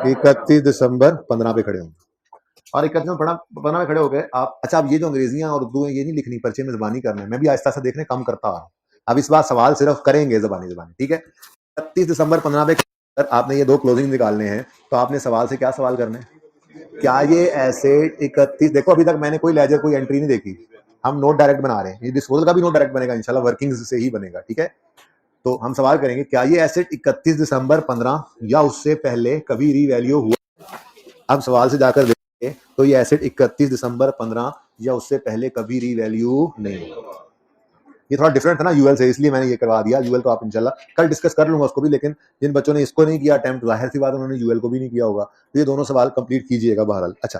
31 दिसंबर 15 पे खड़े होंगे। और 31 15 में खड़े हो गए आप। अच्छा, अब ये जो अंग्रेजियां और उर्दू है ये नहीं लिखनी, पर्चे में जबानी करना है। मैं भी आहिस्ता से देखने कम करता आ रहा हूँ। अब इस बार सवाल सिर्फ करेंगे जबानी जबानी, ठीक है। 31 दिसंबर 15 पे आपने ये दो क्लोजिंग निकालने हैं, तो आपने सवाल से क्या सवाल करना है, क्या ये एसेट 31, देखो अभी तक मैंने कोई लेजर कोई एंट्री नहीं देखी, हम नोट डायरेक्ट बना रहे हैं। ये डिस्पोजल का भी नोट डायरेक्ट बनेगा इंशाल्लाह, वर्किंग से ही बनेगा, ठीक है। तो हम सवाल करेंगे, क्या ये एसेट 31 दिसंबर 15 या उससे पहले कभी रीवैल्यू हुआ। अब सवाल से जाकर देखेंगे तो ये एसेट 31 दिसंबर 15 या उससे पहले कभी रीवैल्यू नहीं हुआ। ये थोड़ा डिफरेंट था ना यूएल से, इसलिए मैंने ये करवा दिया। यूएल तो आप इंशाल्लाह कल डिस्कस कर लूंगा उसको भी, लेकिन जिन बच्चों ने इसको नहीं किया अटेम्प्ट, जाहिर सी बात उन्होंने यूएल को भी नहीं किया होगा, तो ये दोनों सवाल कंप्लीट कीजिएगा बहरहाल। अच्छा,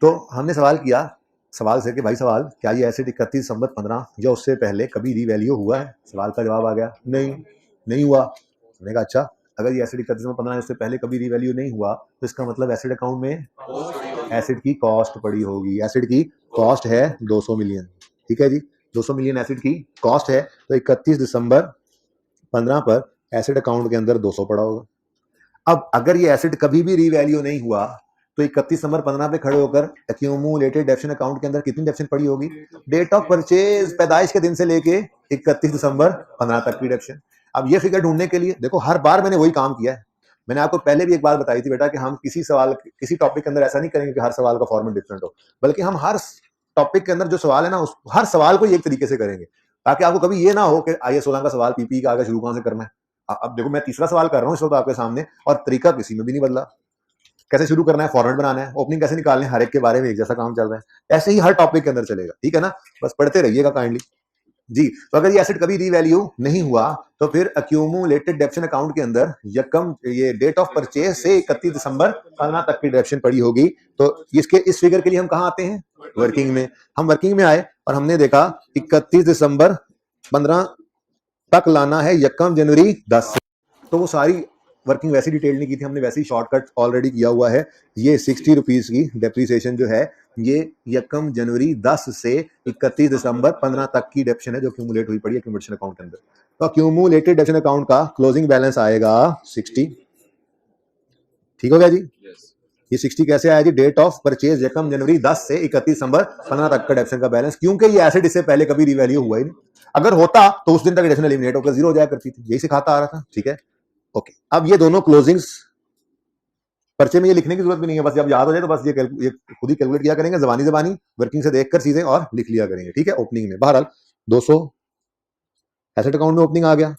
तो हमने सवाल किया, सवाल से कि भाई सवाल, क्या ये एसेट 31 दिसंबर 15 या उससे पहले कभी रीवैल्यू हुआ है। सवाल का जवाब आ गया नहीं, नहीं हुआ। हमने कहा अच्छा, अगर ये एसेट 31 दिसंबर 15 उससे पहले कभी रीवैल्यू नहीं हुआ, तो इसका मतलब एसेट अकाउंट में एसेट की कॉस्ट पड़ी होगी। एसेट की कॉस्ट है 200 मिलियन, ठीक है जी। 200 मिलियन एसेट की कॉस्ट है, तो 31 दिसंबर 15 पर एसेट अकाउंट के अंदर 200 पड़ा होगा। अब अगर ये एसेट कभी भी रीवैल्यू नहीं हुआ, तो 31 दिसंबर 15 पे खड़े होकर एक्यूमुलेटेड डेप्शन अकाउंट के अंदर कितनी डेप्शन पड़ी होगी, डेट ऑफ परचेज, पैदाइश के दिन से लेके 31 दिसंबर 15 तक की डेप्शन। अब ये फिगर ढूंढने के लिए देखो, हर बार मैंने वही काम किया है। मैंने आपको पहले भी एक बात बताई थी बेटा कि हम किसी सवाल, किसी टॉपिक के अंदर ऐसा नहीं करेंगे कि हर सवाल का फॉर्मेट डिफरेंट हो, बल्कि हम हर टॉपिक के अंदर जो सवाल है ना, उस हर सवाल को एक तरीके से करेंगे, ताकि आपको कभी ये ना हो कि आइए 16 का सवाल पीपी का आगे शुरू कहां से करना है। अब देखो, मैं तीसरा सवाल कर रहा हूं इस वक्त आपके सामने, और तरीका किसी में भी नहीं बदला। कैसे शुरू करना है, फॉर्मेट बनाना है, ओपनिंग कैसे निकालने, हर एक के बारे में एक जैसा काम चल रहा है। ऐसे ही हर टॉपिक के अंदर चलेगा, ठीक है ना। बस पढ़ते रहिएगा काइंडली जी। तो अगर ये एसेट कभी रीवैल्यू नहीं हुआ, तो फिर अक्यूमुलेटेड डेप्शन अकाउंट के अंदर यकम ये डेट ऑफ परचेज से 31 दिसंबर 15 तक की डेप्शन पड़ी होगी। तो इसके इस फिगर के लिए हम कहां आते हैं, वर्किंग में। हम वर्किंग में आए और हमने देखा 31 दिसंबर 15 तक लाना है यकम जनवरी 10 से। तो वो सारी वर्किंग वैसी डिटेल नहीं की थी हमने, वैसे ही शॉर्टकट ऑलरेडी किया हुआ है। ये 60 रुपीज की डेप्रिसिएशन जो है, ये यकम जनवरी 10 से 31 दिसंबर 15 तक की डेप्शन है जो एक्यूमुलेट हुई पड़ी है एक्यूमुलेशन अकाउंट के अंदर। तो एक्यूमुलेटेड डेप्शन अकाउंट का क्लोजिंग बैलेंस आएगा 60, ठीक हो गया जी। ये 60 कैसे आया जी, डेट ऑफ परचेज यकम जनवरी 10 से 31 दिसंबर 15 तक का डेप्शन का बैलेंस, क्योंकि ये एसेट इससे पहले कभी रिवैल्यू हुआ ही नहीं। अगर होता तो उस दिन तक डेप्शन एलिमिनेट होकर जीरो हो जाया करती थी, यही सिखाता आ रहा था, ठीक है। ओके, अब ये दोनों क्लोजिंग्स पर्चे में ये लिखने की जरूरत भी नहीं है, बस जब याद हो जाए तो बस ये खुद ही कैलकुलेट किया करेंगे, जबानी जबानी वर्किंग से देखकर चीजें और लिख लिया करेंगे, ठीक है। ओपनिंग में बहरहाल 200 एसेट अकाउंट में ओपनिंग आ गया,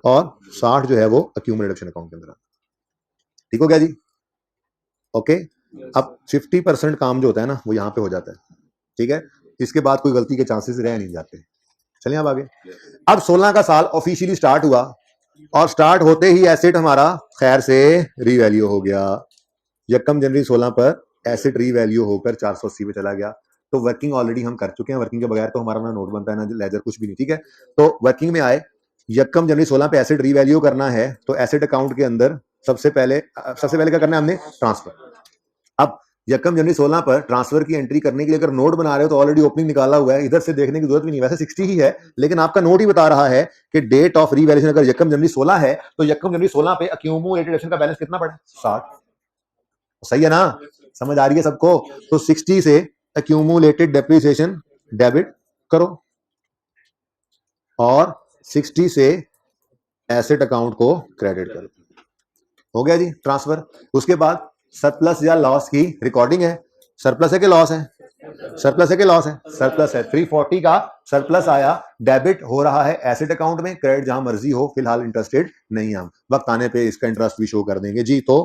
और 60 जो है वो एक्यूमुलेशन अकाउंट के अंदर, ठीक हो गया जी। ओके, अब 50% काम जो होता है ना वो यहाँ पे हो जाता है। ठीक है, इसके बाद कोई गलती के चांसेस रह नहीं जाते। चलिए अब आगे। अब 16 का साल ऑफिशियली स्टार्ट हुआ और स्टार्ट होते ही एसेट हमारा खैर से रीवैल्यू हो गया। यकम जनवरी 16 पर एसेट रीवैल्यू होकर 480 पे चला गया। तो वर्किंग ऑलरेडी हम कर चुके हैं, वर्किंग के बगैर तो हमारा ना नोट बनता है ना लेजर, कुछ भी नहीं, ठीक है। तो वर्किंग में आए, यकम जनवरी 16 पे एसेट रीवैल्यू करना है, तो एसेट अकाउंट के अंदर सबसे पहले क्या करना है हमने, ट्रांसफर। अब यकम जनवरी 16 पर ट्रांसफर की एंट्री करने के लिए अगर नोट बना रहे हो तो ऑलरेडी ओपनिंग निकाला हुआ है, इधर से देखने की जरूरत भी नहीं, वैसे 60 ही है, लेकिन आपका नोट ही बता रहा है कि डेट ऑफ रीवैल्यूएशन अगर यकम जनवरी 16 है तो यकम जनवरी 16 पे अक्यूमुलेटेड एसेट का बैलेंस कितना पड़ा, 60। सही है ना, समझ आ रही है सबको। तो 60 से अक्यूमुलेटेड डेप्रिसिएशन डेबिट करो और 60 से एसेट अकाउंट को क्रेडिट करो। हो गया जी ट्रांसफर। उसके बाद सरप्लस या लॉस की रिकॉर्डिंग है। सरप्लस है कि लॉस है, सरप्लस है कि लॉस है, सरप्लस है। 340 का सरप्लस आया, डेबिट हो रहा है एसेट अकाउंट में, क्रेडिट जहां मर्जी हो, फिलहाल इंटरेस्टेड नहीं, हम वक्त आने पे इसका इंटरेस्ट भी शो कर देंगे जी। तो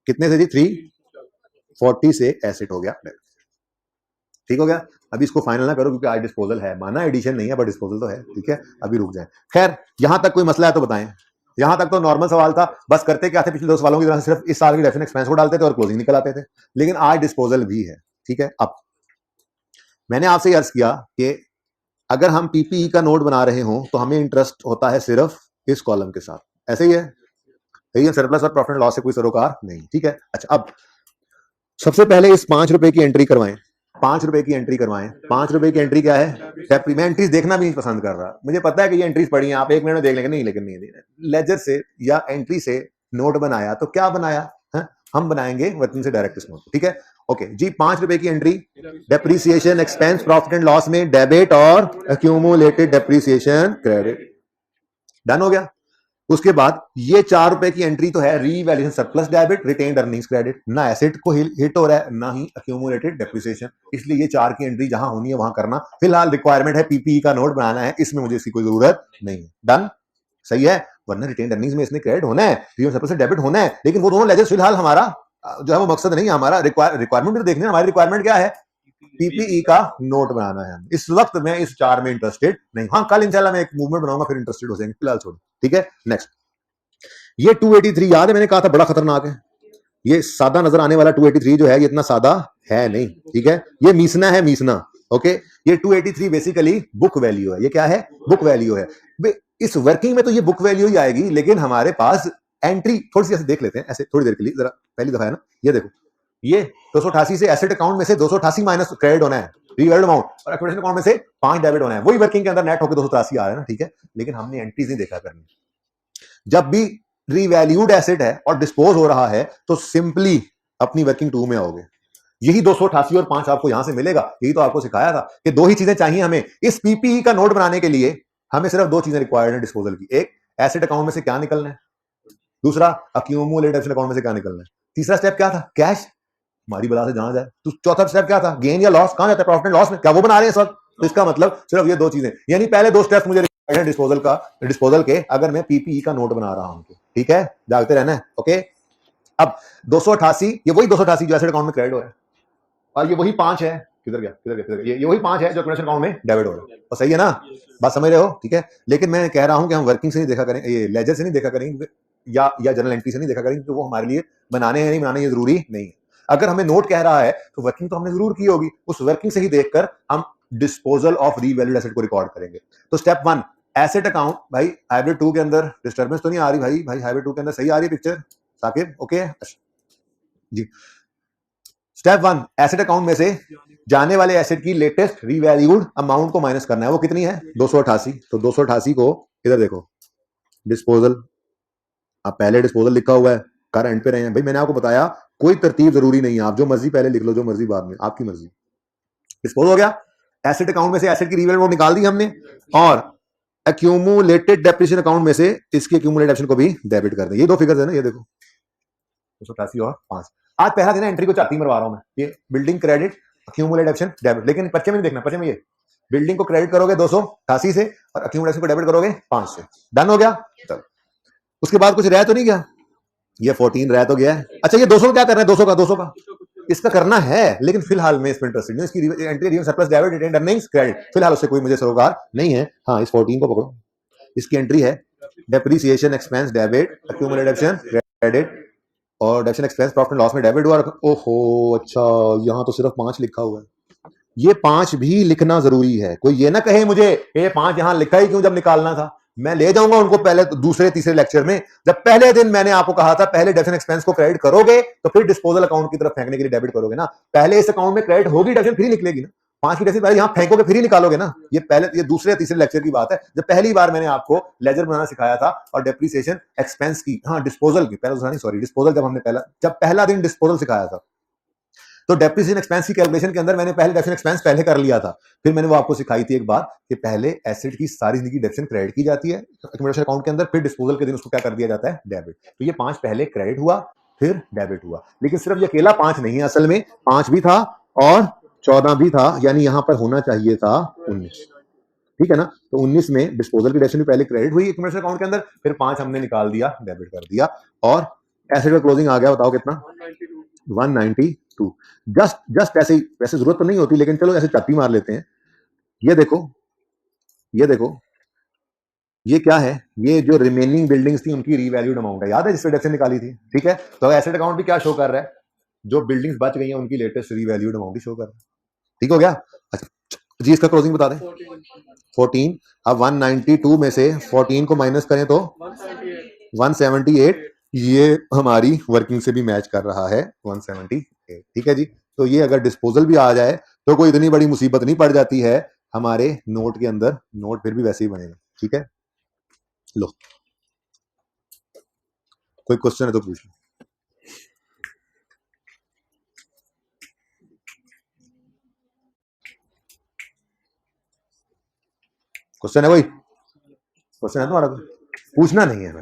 कितने से जी, 340 से एसेट हो गया, ठीक हो गया। अभी इसको फाइनल ना करो क्योंकि आज डिस्पोजल है, माना एडिशन नहीं है बट डिस्पोजल तो है, ठीक है, अभी रुक जाए। खैर यहां तक कोई मसला है तो बताएं। यहां तक तो नॉर्मल सवाल था, बस करते क्या थे पिछले 2 सवालों की तरह, सिर्फ इस साल के डेफिनेट एक्सपेंस को डालते थे और क्लोजिंग निकल आते थे, लेकिन आज डिस्पोजल भी है, ठीक है। अब मैंने आपसे अर्ज किया कि अगर हम पीपीई का नोट बना रहे हो तो हमें इंटरेस्ट होता है सिर्फ इस कॉलम के साथ, ऐसे ही है, सही है, सरप्लस और प्रॉफिट एंड लॉस से कोई सरोकार नहीं, ठीक है। अच्छा, अब सबसे पहले इस 5 रुपए की एंट्री करवाएं, 5 रुपए की एंट्री करवाएं। 5 रुपए की एंट्री क्या है, मैं एंट्रीज देखना भी नहीं पसंद कर रहा, मुझे पता है कि ये एंट्रीज पड़ी हैं, आप 1 मिनट में देख लेंगे, नहीं, लेकिन नहीं, लेजर से या एंट्री से नोट बनाया तो क्या बनाया है? हम बनाएंगे वर्किंग से डायरेक्ट इस नोट, ठीक है। ओके जी, 5 रुपए की entry, depreciation expense profit and loss में डेबिट और अक्यूमुलेटेड डेप्रीसिएशन क्रेडिट, डन हो गया। उसके बाद ये 4 रुपए की एंट्री तो है revaluation surplus debit retained earnings credit, ना एसेट को हिट हो रहा है ना ही अक्यूमुलेटेड डेप्रिसिएशन, इसलिए ये 4 की एंट्री जहां होनी है वहां करना। फिलहाल रिक्वायरमेंट है पीपीई का नोट बनाना है, इसमें मुझे इसकी कोई जरूरत नहीं है, डन, सही है। वरना रिटेन्ड अर्निंग्स में इसने क्रेडिट होना है, सरप्लस से डेबिट होना है, लेकिन वो दोनों लेजर्स फिलहाल हमारा जो है वो मकसद नहीं है, हमारा रिक्वायरमेंट भी तो देखना है। हमारी रिक्वायरमेंट क्या है, पीपीई का नोट बनाना है। इस वक्त मैं इस 4 में इंटरेस्टेड नहीं, हाँ कल इंशाल्लाह मैं एक मूवमेंट बनाऊंगा फिर इंटरेस्टेड हो जाएंगे, फिलहाल छोड़ो, ठीक है। नेक्स्ट, ये 283 याद है मैंने कहा था बड़ा खतरनाक है, ये सादा नजर आने वाला 283 जो है ये इतना सादा है नहीं, ठीक है, ये मीसना है, मीसना, ओके। ये 283 बेसिकली बुक वैल्यू है, ये क्या है, बुक वैल्यू है। इस वर्किंग में तो ये बुक वैल्यू ही आएगी, लेकिन हमारे पास एंट्री थोड़ी सी ऐसे देख लेते हैं, ऐसे थोड़ी देर के लिए, जरा पहली दफा है ना, ये देखो, ये 288 से एसेट अकाउंट में से 288 माइनस क्रेडिट होना है, रीवैल्यूड अमाउंट, और एक्विजिशन अकाउंट में से 5 डेबिट होना है, वही वर्किंग के अंदर नेट होकर 283 आ रहा है ना, ठीक है। लेकिन हमने एंट्रीज नहीं देखा करनी। जब भी रीवैल्यूड एसेट है और डिस्पोज हो रहा है तो सिंपली अपनी वर्किंग 2 में आओगे, यही 288 और 5 आपको यहां से मिलेगा। यही तो आपको सिखाया था कि 2 ही चीजें चाहिए हमें इस पीपीई का नोट बनाने के लिए, हमें सिर्फ 2 चीजें रिक्वायर्ड है डिस्पोजल की, एक एसेट अकाउंट में से क्या निकलना है, दूसरा अक्यूमुलेटेड एसेट अकाउंट में से क्या निकलना है, तीसरा स्टेप क्या था, कैश, हमारी बला से जहां जाए, तो चौथा स्टेप क्या था, गेन या लॉस, कहां जाता है, प्रॉफिट एंड लॉस में, क्या वो बना रहे हैं इस वक्त। तो इसका मतलब सिर्फ ये 2 चीजें, यानी पहले 2 स्टेप्स मुझे डिस्पोजल का, डिस्पोजल के, अगर मैं पीपीई का नोट बना रहा हूं तो, ठीक है, जागते रहना है, ओके। अब 288, ये वही 288 जो एसेट अकाउंट में क्रेडिट हो रहा है, और ये वही 5 है, किधर गया, किधर गया, किधर गया, ये वही 5 है जो एक्विजिशन अकाउंट में डेबिट हो रहा है, तो सही है ना, बात समझ रहे हो, ठीक है। लेकिन मैं कह रहा हूं कि हम वर्किंग से नहीं देखा करें, ये लेजर से नहीं देखा करेंगे या जनरल एंट्री से नहीं देखा करेंगे, तो वो हमारे लिए बनाने हैं नहीं बनाने ये जरूरी नहीं है। अगर हमें नोट कह रहा है तो वर्किंग तो हमने जरूर की होगी, उस वर्किंग से ही देखकर हम डिस्पोजल ऑफ रीवैल्यूड एसेट को रिकॉर्ड करेंगे। तो स्टेप 1 एसेट अकाउंट, भाई हाइब्रिड 2 के अंदर डिस्टर्बेंस तो नहीं आ रही, भाई हाइब्रिड 2 के अंदर सही आ रही है पिक्चर साकिब, ओके जी। स्टेप 1 एसेट अकाउंट में से जाने वाले एसेट की लेटेस्ट रीवैल्यूड अमाउंट को माइनस करना है, वो कितनी है, 288। तो 288 को इधर देखो, डिस्पोजल, आप पहले डिस्पोजल लिखा हुआ है, कर एंड पे रहे हैं, भाई मैंने आपको बताया कोई तरतीब जरूरी नहीं है, आप जो मर्जी पहले लिख लो, जो मर्जी बाद में, आपकी मर्जी। डिस्पोज हो गया, एसेट अकाउंट में से एसेट की रीवैल्यूड निकाल दी हमने, और एक्यूमुलेटेड डेप्रिसिएशन अकाउंट में से इसके एक्यूमुलेटेड डेप्रिसिएशन को भी डेबिट कर दें। ये 2 फिगर्स है ना, ये देखो 288 और 5। आज पहला दिन है, एंट्री को चाटी मरवा रहा हूं मैं, ये building credit accumulated depreciation debit, लेकिन पर्चे में नहीं देखना, पर्चे में ये बिल्डिंग को क्रेडिट करोगे 288 से और अक्यूमुलेशन को डेबिट करोगे 5 से, डन हो गया। चलो उसके बाद कुछ रह तो नहीं गया, ये 14 रह तो गया है। अच्छा ये 200 क्या कर रहे हैं, 200 का इसका करना है, लेकिन फिलहाल मैं इसमें इंटरेस्टेड नहीं। इसकी entry surplus debit retain earnings credit, फिलहाल उससे कोई मुझे सरोकार नहीं है। हाँ, इस 14 को पकड़ो, इसकी एंट्री है depreciation expense debit, accumulation credit और डेप्रिसिएशन एक्सपेंस प्रॉफिट लॉस में डेबिट हुआ। ओहो अच्छा, यहाँ तो सिर्फ 5 लिखा हुआ है। ये 5 भी लिखना जरूरी है। कोई ये ना कहे मुझे ये 5 यहाँ लिखा ही क्यों जब निकालना था। मैं ले जाऊंगा उनको पहले दूसरे तीसरे लेक्चर में, जब पहले दिन मैंने आपको कहा था पहले डेबिट एक्सपेंस को क्रेडिट करोगे तो फिर डिस्पोजल अकाउंट की तरफ फेंकने के लिए डेबिट करोगे ना। पहले इस अकाउंट में क्रेडिट होगी, डेबिट फिर निकलेगी ना। 5 की डेबिट पहले यहाँ फेंकोगे फिर ही निकालोगे ना। ये पहले, ये दूसरे तीसरे लेक्चर की बात है, जब पहली बार मैंने आपको लेजर बनाना सिखाया था और डेप्रिसिएशन एक्सपेंस की, हाँ डिस्पोजल की, पहले सॉरी डिस्पोजल, जब पहला दिन डिस्पोजल सिखाया था तो डेप्रिसिएशन एक्सपेंस की कैलकुलेशन के अंदर मैंने पहले डेप्रिसिएशन एक्सपेंस पहले कर लिया था। फिर मैंने वो आपको सिखाई थी एक बात कि पहले एसेट की सारी जिंदगी डेप्रिसिएशन क्रेडिट की जाती है एक्यूमुलेशन अकाउंट के अंदर, फिर डिस्पोजल के दिन उसको क्या कर दिया जाता है, डेबिट। तो ये 5 पहले क्रेडिट हुआ फिर डेबिट हुआ। लेकिन सिर्फ ये अकेला 5 नहीं है, असल में 5 भी था और 14 भी था, यानी यहां पर होना चाहिए था 19। ठीक है ना। तो 19 में डिस्पोजल की डेप्रिसिएशन पहले क्रेडिट हुई एक्यूमुलेशन अकाउंट के अंदर, फिर 5 हमने निकाल दिया, डेबिट कर दिया, और एसेट का क्लोजिंग आ गया, बताओ कितना, 192। जस्ट ऐसे ही, वैसे जरूरत तो नहीं होती लेकिन चलो ऐसे चापी मार लेते हैं। ये देखो, ये देखो, ये क्या है, ये जो रिमेनिंग बिल्डिंग्स थी उनकी रीवैल्यूड अमाउंट है, याद है जिससे डेप्रिसिएशन निकाली थी। ठीक है, तो एसेट अकाउंट भी क्या शो कर रहा है, जो बिल्डिंग्स बच गई हैं उनकी लेटेस्ट रीवैल्यूड अमाउंट ही शो कर रहा है। ठीक हो गया। अच्छा जी, इसका क्लोजिंग बता दें, 14। अब 192 में से 14 को माइनस करें तो 178। ये हमारी वर्किंग से भी मैच कर रहा है, 178। ठीक है जी। तो ये अगर डिस्पोजल भी आ जाए तो कोई इतनी बड़ी मुसीबत नहीं पड़ जाती है हमारे नोट के अंदर, नोट फिर भी वैसे ही बनेगा। ठीक है, लो कोई क्वेश्चन है तो पूछ लो। क्वेश्चन है कोई, क्वेश्चन है तुम्हारा? पूछना नहीं है,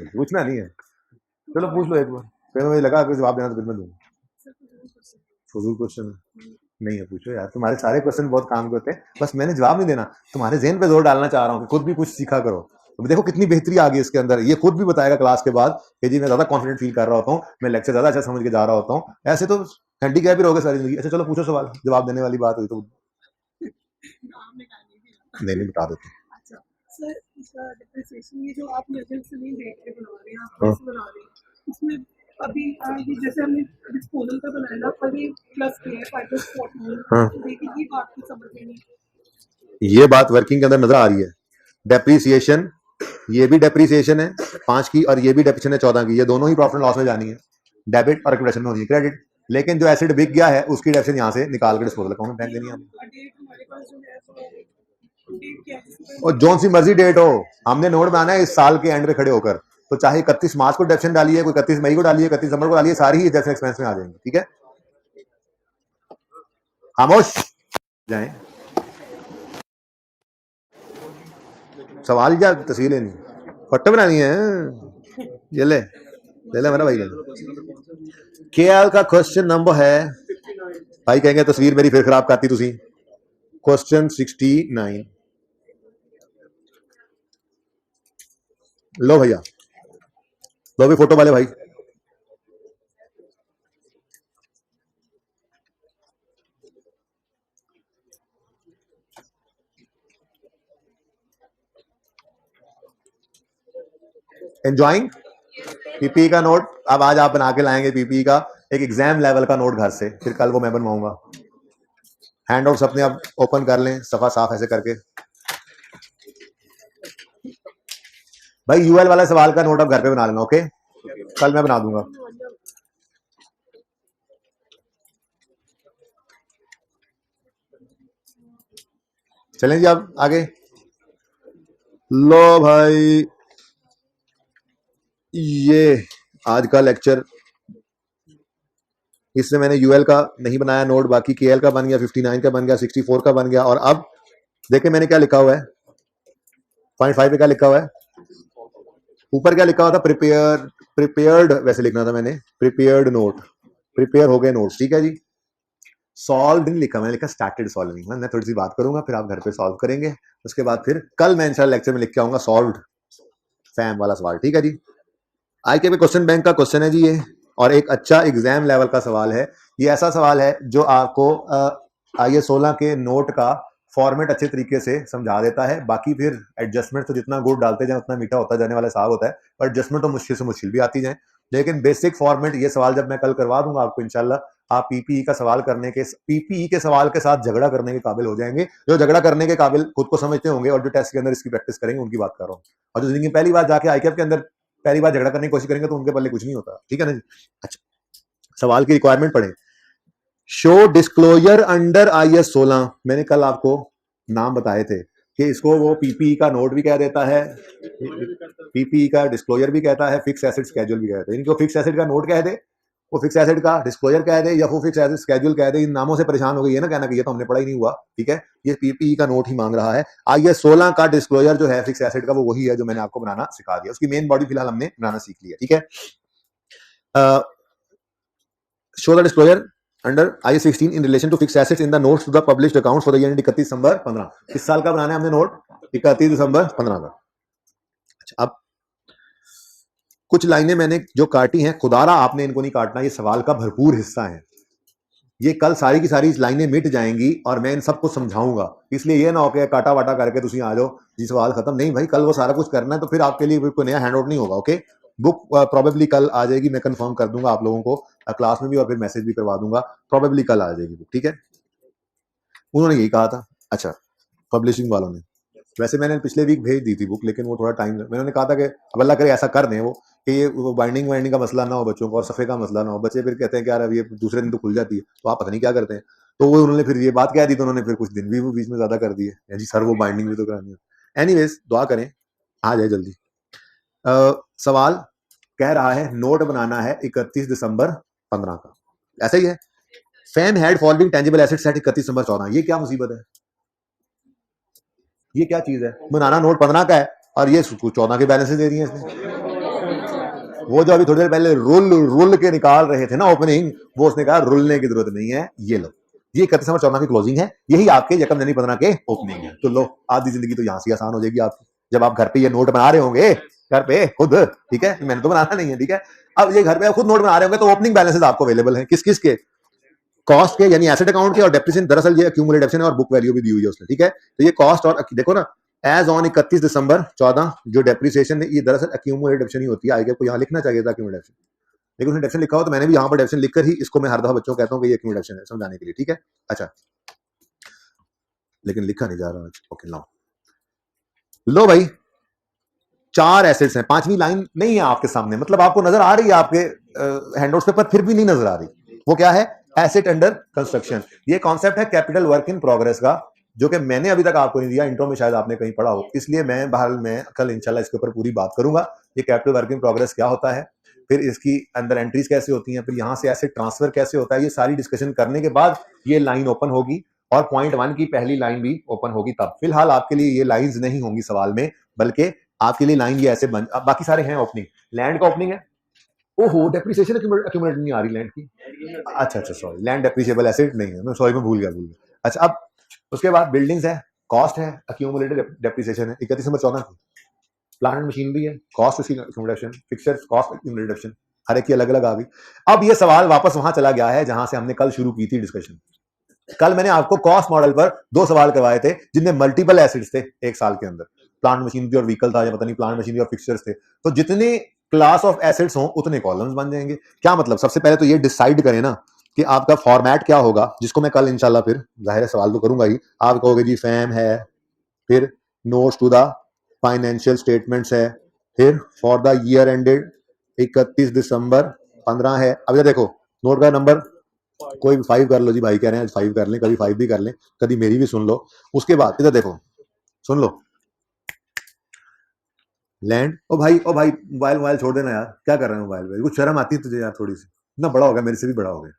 पूछना नहीं है, चलो पूछ लो एक बार, फिर मुझे लगा कि जवाब देना तो फिर मैं दूंगा। फजूल क्वेश्चन नहीं है, पूछो यार, तुम्हारे सारे क्वेश्चन बहुत काम के होते हैं, बस मैंने जवाब नहीं देना, तुम्हारे ज़हन पे जोर डालना चाह रहा हूँ कि खुद भी कुछ सीखा करो। तो देखो कितनी बेहतरी आ गई इसके अंदर, ये खुद भी बताएगा क्लास के बाद कि जी मैं ज्यादा कॉन्फिडेंट फील कर रहा होता हूँ, मैं लेक्चर ज्यादा अच्छा समझ के जा रहा होता हूँ। ऐसे तो हैंडीकैप ही रहोगे सारी जिंदगी। अच्छा चलो पूछो सवाल, जवाब देने वाली बात हुई तो नहीं बता देते। सर इसका डिप्रिसिएशन ये जो आप लेजर से नहीं देख के बना रहे हैं, आप कैसे बना रहे हैं इसमें? अभी ये जैसे हमने डिस्पोजल का बनाया ना, पर ये प्लस के 5+14, देखिए ये बात की समझ में नहीं। ये बात वर्किंग के अंदर नजर आ रही है। डेप्रिसिएशन, ये भी डेप्रिसिएशन है 5 की और ये भी डेप्रिसिएशन है 14 की, ये दोनों ही प्रॉफिट लॉस में जानी है, डेबिट और एक्यूमुलेशन में होनी है क्रेडिट। लेकिन जो एसिड बिक गया है उसकी डेप्रिसिएशन यहाँ से निकाल के डिस्पोजल अकाउंट में फेंक देनी है। और जोन सी मर्जी डेट हो, हमने नोट बनाना है इस साल के एंड पे खड़े होकर, तो चाहे 31 मार्च को डेप्रिसिएशन डालिए, कोई 31 मई को डालिए, 31 दिसंबर को डालिए, सारी ही डेप्रिसिएशन एक्सपेंस में आ जाएंगी। ठीक है, खामोश जाएं, सवाल या तस्वीर लेनी, फोटो बनानी है, ये ले मेरा भाई ले। केएल का क्वेश्चन नंबर है, भाई कहेंगे तस्वीर मेरी फिर खराब करती तुसी। क्वेश्चन 69, लो भैया, लो भी फोटो वाले भाई। एंजॉइंग पीपी का नोट, अब आज आप बना के लाएंगे पीपी का एक एग्जाम लेवल का नोट घर से, फिर कल वो मैं बनवाऊंगा। हैंड आउट्स अपने आप ओपन कर लें, सफा साफ ऐसे करके। भाई यूएल वाला सवाल का नोट आप घर पे बना लेना, ओके, कल मैं बना दूंगा। चलें जी अब आगे। लो भाई, ये आज का लेक्चर, इससे मैंने यूएल का नहीं बनाया नोट, बाकी केएल का बन गया, 59 का बन गया, 64 का बन गया। और अब देखें मैंने क्या लिखा हुआ है, 0.5 पे क्या लिखा हुआ है, ऊपर क्या लिखा हुआ था, प्रिपेयर्ड वैसे लिखना था मैंने, प्रिपेयर्ड नोट, प्रिपेयर हो गए नोट्स। ठीक है जी, सॉल्व नहीं लिखा, मैंने लिखा स्टार्टेड सॉल्विंग। मैं थोड़ी सी बात करूंगा, फिर आप घर पे सॉल्व करेंगे, उसके बाद फिर कल मैं इंशाल्लाह लेक्चर में लिख के आऊंगा सॉल्व्ड फैम वाला सवाल। ठीक है जी, आई के क्वेश्चन बैंक का क्वेश्चन है जी, ये और एक अच्छा एग्जाम लेवल का सवाल है। ये ऐसा सवाल है जो आपको IAS 16 के नोट का फॉर्मेट अच्छे तरीके से समझा देता है। बाकी फिर एडजस्टमेंट तो जितना गुड़ डालते जाए उतना मीठा होता जाने वाला साग होता है, पर एडजस्टमेंट तो मुश्किल से मुश्किल भी आती जाए। लेकिन बेसिक फॉर्मेट ये सवाल जब मैं कल करवा दूंगा आपको इंशाल्लाह, आप पीपीई का सवाल करने के पीपीई के सवाल के साथ झगड़ा करने के काबिल हो जाएंगे। जो झगड़ा करने के काबिल खुद को समझते होंगे और जो टेस्ट के अंदर इसकी प्रैक्टिस करेंगे उनकी बात कर रहा हूँ। और जो जिंदगी पहली बार जाके आईकेएफ के अंदर पहली बार झगड़ा करने की कोशिश करेंगे तो उनके पल्ले कुछ नहीं होता, ठीक है ना जी। अच्छा, सवाल की रिक्वायरमेंट पढ़े। शो डिस्क्लोजर अंडर IAS 16, मैंने कल आपको नाम बताए थे कि इसको वो पीपीई का नोट भी कह देता है, पीपीई का डिस्क्लोजर भी कहता है, फिक्स एसेट स्केड्यूल भी कहता है। इनको फिक्स एसेट का नोट कह दे, वो फिक्स एसेट का डिस्क्लोजर कह दे, या वो फिक्स एसेट स्केड्यूल कह दे। इन नामों से परेशान हो गई है ना कहना कि ये तो हमने पढ़ा ही नहीं हुआ, ठीक है। ये पीपीई का नोट ही मांग रहा है। IAS 16 का डिस्क्लोजर जो है फिक्स एसेट का, वो वही है जो मैंने आपको बनाना सिखा दिया। उसकी मेन बॉडी फिलहाल हमने बनाना सीख लिया, ठीक है। Show the disclosure under IAS 16 in relation to fixed assets in the notes to the published accounts for the year ending 31 December 15। किस साल का बनाना है हमने नोट? 31 दिसंबर 15 का। अच्छा, अब कुछ लाइनें मैंने जो काटी हैं, खुदारा आपने इनको नहीं काटना, ये सवाल का भरपूर हिस्सा है। ये कल सारी की सारी लाइनें मिट जाएंगी और मैं इन सबको समझाऊंगा। इसलिए ये ना हो के काटा वाटा करके तुम आ जाओ जी सवाल खत्म, नहीं भाई, कल वो सारा कुछ करना है तो फिर आपके लिए कोई नया हैंड आउट नहीं होगा। ओके, बुक प्रोबेबली कल आ जाएगी, मैं कंफर्म कर दूंगा आप लोगों को क्लास में भी, और फिर मैसेज भी करवा दूंगा। प्रोबेबली कल आ जाएगी बुक, ठीक है। उन्होंने यही कहा था। अच्छा, पब्लिशिंग वालों ने, वैसे मैंने पिछले वीक भेज दी थी बुक, लेकिन वो थोड़ा टाइम, मैंने कहा था कि अब अल्लाह करे ऐसा कर दें वो कि ये वो बाइंडिंग वाइंडिंग का मसला ना हो बच्चों को, और सफ़े का मसला ना हो। बच्चे फिर कहते हैं कि यार अब ये दूसरे दिन तो खुल जाती है, तो आप पता नहीं क्या करते हैं। तो वो उन्होंने फिर ये बात कह दी, तो उन्होंने फिर कुछ दिन भी वो बीच में ज़्यादा कर दिए, जी सर वो बाइंडिंग भी तो करानी है। एनीवेज, दुआ करें आ जाए जल्दी। सवाल कह रहा है नोट बनाना है 31 दिसंबर 15 का, ऐसा ही है। Fam had following tangible assets at 31 December 14। ये क्या मुसीबत है, ये क्या चीज है? बनाना नोट 15 का है और ये 14 के बैलेंस दे रही है इसने। वो जो अभी थोड़ी देर पहले रुल के निकाल रहे थे ना ओपनिंग, वो उसने कहा रुलने की जरूरत नहीं है, ये लो, ये 31 दिसंबर 14 की क्लोजिंग है, यही आपके यकम जनवरी 15 के ओपनिंग है। तो लो, आधी जिंदगी तो यहाँ से आसान हो जाएगी आपकी, जब आप घर पे ये नोट बना रहे होंगे, घर पे खुद, ठीक है, मैंने तो बनाना नहीं है, ठीक है। अब ये घर पे खुद नोट बना रहे होंगे तो ओपनिंग बैलेंसेस आपको अवेलेबल है किस किस के? कॉस्ट के, यानी एसेट अकाउंट के, और डेप्रिसिएशन, दरअसल ये एक्यूमुलेटेड डेप्रिसिएशन और बुक वैल्यू भी दी हुई है उसने, ठीक है। तो ये कॉस्ट, और देखो ना, एज ऑन 31 दिसंबर 14 जो डेप्रिसिएशन है, ये दरअसल एक्यूमुलेटेड डेप्रिसिएशन ही होती है। आगे को यहाँ लिखना चाहिए था एक्यूमुलेटेड डेप्रिसिएशन, लेकिन उसने डेप्रिसिएशन लिखा हो, तो मैंने भी यहाँ पर डेप्रिसिएशन लिखकर ही इसको मैं हर दफा बच्चों को कहता हूँ कि ये एक्यूमुलेटेड डेप्रिसिएशन है, समझाने के लिए, ठीक है। अच्छा, लेकिन लिखा नहीं जा रहा। ओके, लो भाई, 4 एसेट्स हैं, 5वीं लाइन नहीं है आपके सामने, मतलब आपको नजर आ रही है आपके हैंडआउट्स पे, पर फिर भी नहीं नजर आ रही। वो क्या है? Asset under construction. ये कॉन्सेप्ट है कैपिटल वर्क इन प्रोग्रेस का, जो कि मैंने अभी तक आपको नहीं दिया, इंट्रो में शायद आपने कहीं पढ़ा हो, इसलिए मैं बहरहाल मैं कल इंशाल्लाह इसके ऊपर पूरी बात करूंगा। ये कैपिटल वर्क इन प्रोग्रेस क्या होता है, फिर इसकी अंदर एंट्रीज कैसे होती हैं, फिर यहाँ से एसेट ट्रांसफर कैसे होता है, ये सारी डिस्कशन करने के बाद ये लाइन ओपन होगी, और पॉइंट 1 की पहली लाइन भी ओपन होगी तब। फिलहाल आपके लिए ये लाइंस नहीं होंगी सवाल में, बल्कि आपके लिए लाइन ये ऐसे बन, अब बाकी सारे हैं ओपनिंग। लैंड का ओपनिंग है, ओहो डेप्रिसिएशन एक्यूमुलेट नहीं आ रही लैंड की, अच्छा सॉरी, लैंड डेप्रिसिएबल एसेट नहीं है, मैं सॉरी, मैं भूल गया। अच्छा, अब उसके बाद बिल्डिंग्स है, कॉस्ट है, एक्यूमुलेटेड डेप्रिसिएशन है 31 दिसंबर 14 की। प्लांट एंड मशीनरी है, कॉस्ट उसकी एक्यूमुलेशन, फिक्सर्स कॉस्ट एक्यूमुलेशन, हर एक की अलग अलग आ गई। अब ये सवाल वापस वहां चला गया है जहां से हमने कल शुरू की थी डिस्कशन। कल मैंने आपको कॉस्ट मॉडल पर 2 सवाल करवाए थे जिनमें मल्टीपल एसेट्स थे एक साल के अंदर, प्लांट मशीनरी और व्हीकल था, या पता नहीं, प्लांट मशीनरी और फिक्सचर्स थे। तो जितने क्लास ऑफ एसेट्स हों उतने कॉलम्स बन जाएंगे। क्या मतलब? सबसे पहले तो ये डिसाइड करें ना कि आपका फॉर्मेट क्या होगा, जिसको मैं कल इंशाल्लाह फिर जाहिर है सवाल तो करूंगा ही। आप कहोगे जी फैम है, फिर notes to the financial statements है, फिर for the year ended 31 December 15 है। अब देखो, नोट का नंबर कोई 5 कर लो जी, भाई कह रहे हैं 5 कर लें, कभी 5 भी कर लें, कभी मेरी भी सुन लो। उसके बाद इधर देखो, सुन लो, लैंड, ओ भाई मोबाइल मोबाइल छोड़ देना यार, क्या कर रहे हैं मोबाइल पे, कुछ शर्म आती है तुझे यार थोड़ी सी, इतना बड़ा हो गया, मेरे से भी बड़ा हो गया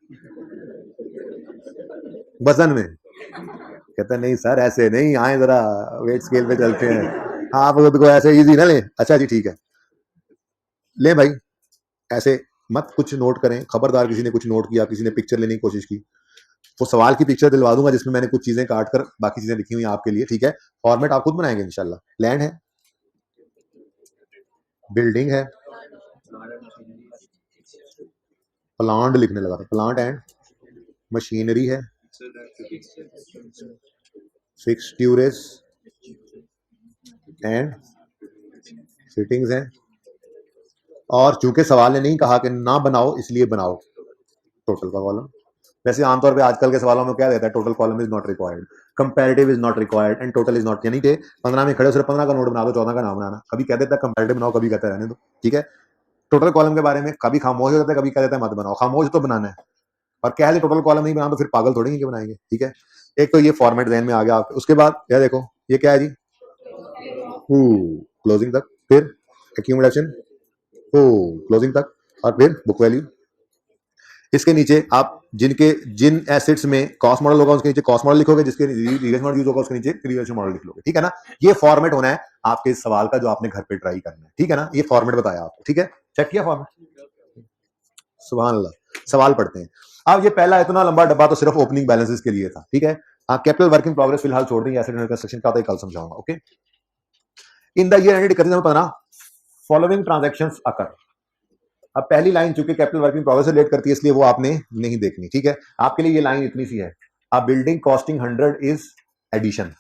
वजन में। कहता नहीं सर ऐसे नहीं, आए जरा वेट स्केल पे चलते हैं। हाँ, आप खुद को ऐसे इजी ना ले, अच्छा जी ठीक है, ले भाई, ऐसे मत कुछ नोट करें, खबरदार किसी ने कुछ नोट किया, किसी ने पिक्चर लेने की कोशिश की, वो सवाल की पिक्चर दिलवा दूंगा जिसमें मैंने कुछ चीजें काट कर बाकी चीजें लिखी हुई आपके लिए, ठीक है। फॉर्मेट आप खुद बनाएंगे इंशाल्लाह। लैंड है, बिल्डिंग है, प्लांट लिखने लगा था, प्लांट एंड मशीनरी है, फिक्सट्यूरेस एंड फिटिंग्स हैं, और चूंकि सवाल ने नहीं कहा कि ना बनाओ इसलिए बनाओ टोटल का कॉलम। वैसे आमतौर पे आजकल के सवालों में क्या देता है, total column is not required, comparative is not required and total is not, यानी कि 15 में खड़े हो सिर्फ 15 का नोट बना दो, 14 का नाम बनाना। कभी कह देता है कंपैरेटिव बनाओ, कभी कहता है रहने दो, ठीक है। टोटल कॉलम के बारे में कभी खामोश हो जाता है, कभी कह देता है मत बनाओ, खामोश तो बनाना है, और कह दे टोटल कॉलम नहीं बना तो फिर पागल थोड़ी ही बनाएंगे, ठीक है। एक तो ये फॉर्मेट ध्यान में आ गया आपके। उसके बाद यह देखो, ये क्या है जी, क्लोजिंग तक, फिर एक्यूमुलेशन क्लोजिंग तक, और फिर बुक वैल्यू। इसके नीचे आप जिन एसेट्स में कॉस्ट मॉडल होगा उसके नीचे कॉस्ट मॉडल लिखोगे, जिसके रिवर्स मॉडल यूज होगा उसके नीचे रिवर्स मॉडल लिख लोगे, ठीक है ना। ये फॉर्मेट होना है आपके इस सवाल का जो आपने घर पे ट्राई करना है, ठीक है ना। ये फॉर्मेट बताया आपको, ठीक है, चेक किया फॉर्मेट। सुभान अल्लाह। सवाल पढ़ते हैं। अब ये पहला इतना लंबा डब्बा तो सिर्फ ओपनिंग बैलेंसेस के लिए था, ठीक है। कैपिटल वर्क इन प्रोग्रेस फिलहाल छोड़ देंगे, एसेट अंडर कंस्ट्रक्शन का तो कल समझाऊंगा, okay. In the year ended 31 following transactions occur. अब पहली लाइन चूंकि कैपिटल वर्किंग प्रोग्रेस से रिलेट करती है इसलिए वो आपने नहीं देखनी, ठीक है। आपके लिए ये लाइन इतनी सी है, अब बिल्डिंग कॉस्टिंग 100 इज एडिशन,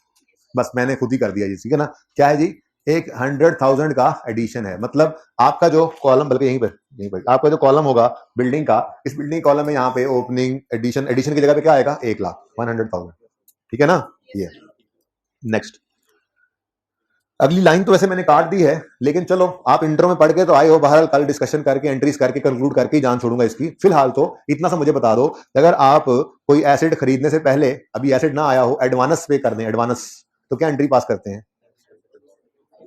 बस मैंने खुद ही कर दिया जी, ठीक है ना। क्या है जी, एक 100,000 का एडिशन है, मतलब आपका जो कॉलम, बल्कि यहीं पर आपका जो कॉलम होगा बिल्डिंग का, इस बिल्डिंग कॉलम में यहाँ पे ओपनिंग एडिशन, एडिशन की जगह पे क्या आएगा, 1,00,000, 100,000, ठीक है ना। ये नेक्स्ट अगली लाइन तो वैसे मैंने काट दी है, लेकिन चलो आप इंट्रो में पढ़ के तो आए हो, बहरहाल कल डिस्कशन करके एंट्रीज करके कंक्लूड करके ही जान छोड़ूंगा इसकी। फिलहाल तो इतना सा मुझे बता दो, अगर आप कोई एसेट खरीदने से पहले, अभी एसेट ना आया हो, एडवांस पे कर दें, एडवांस, तो क्या एंट्री पास करते हैं,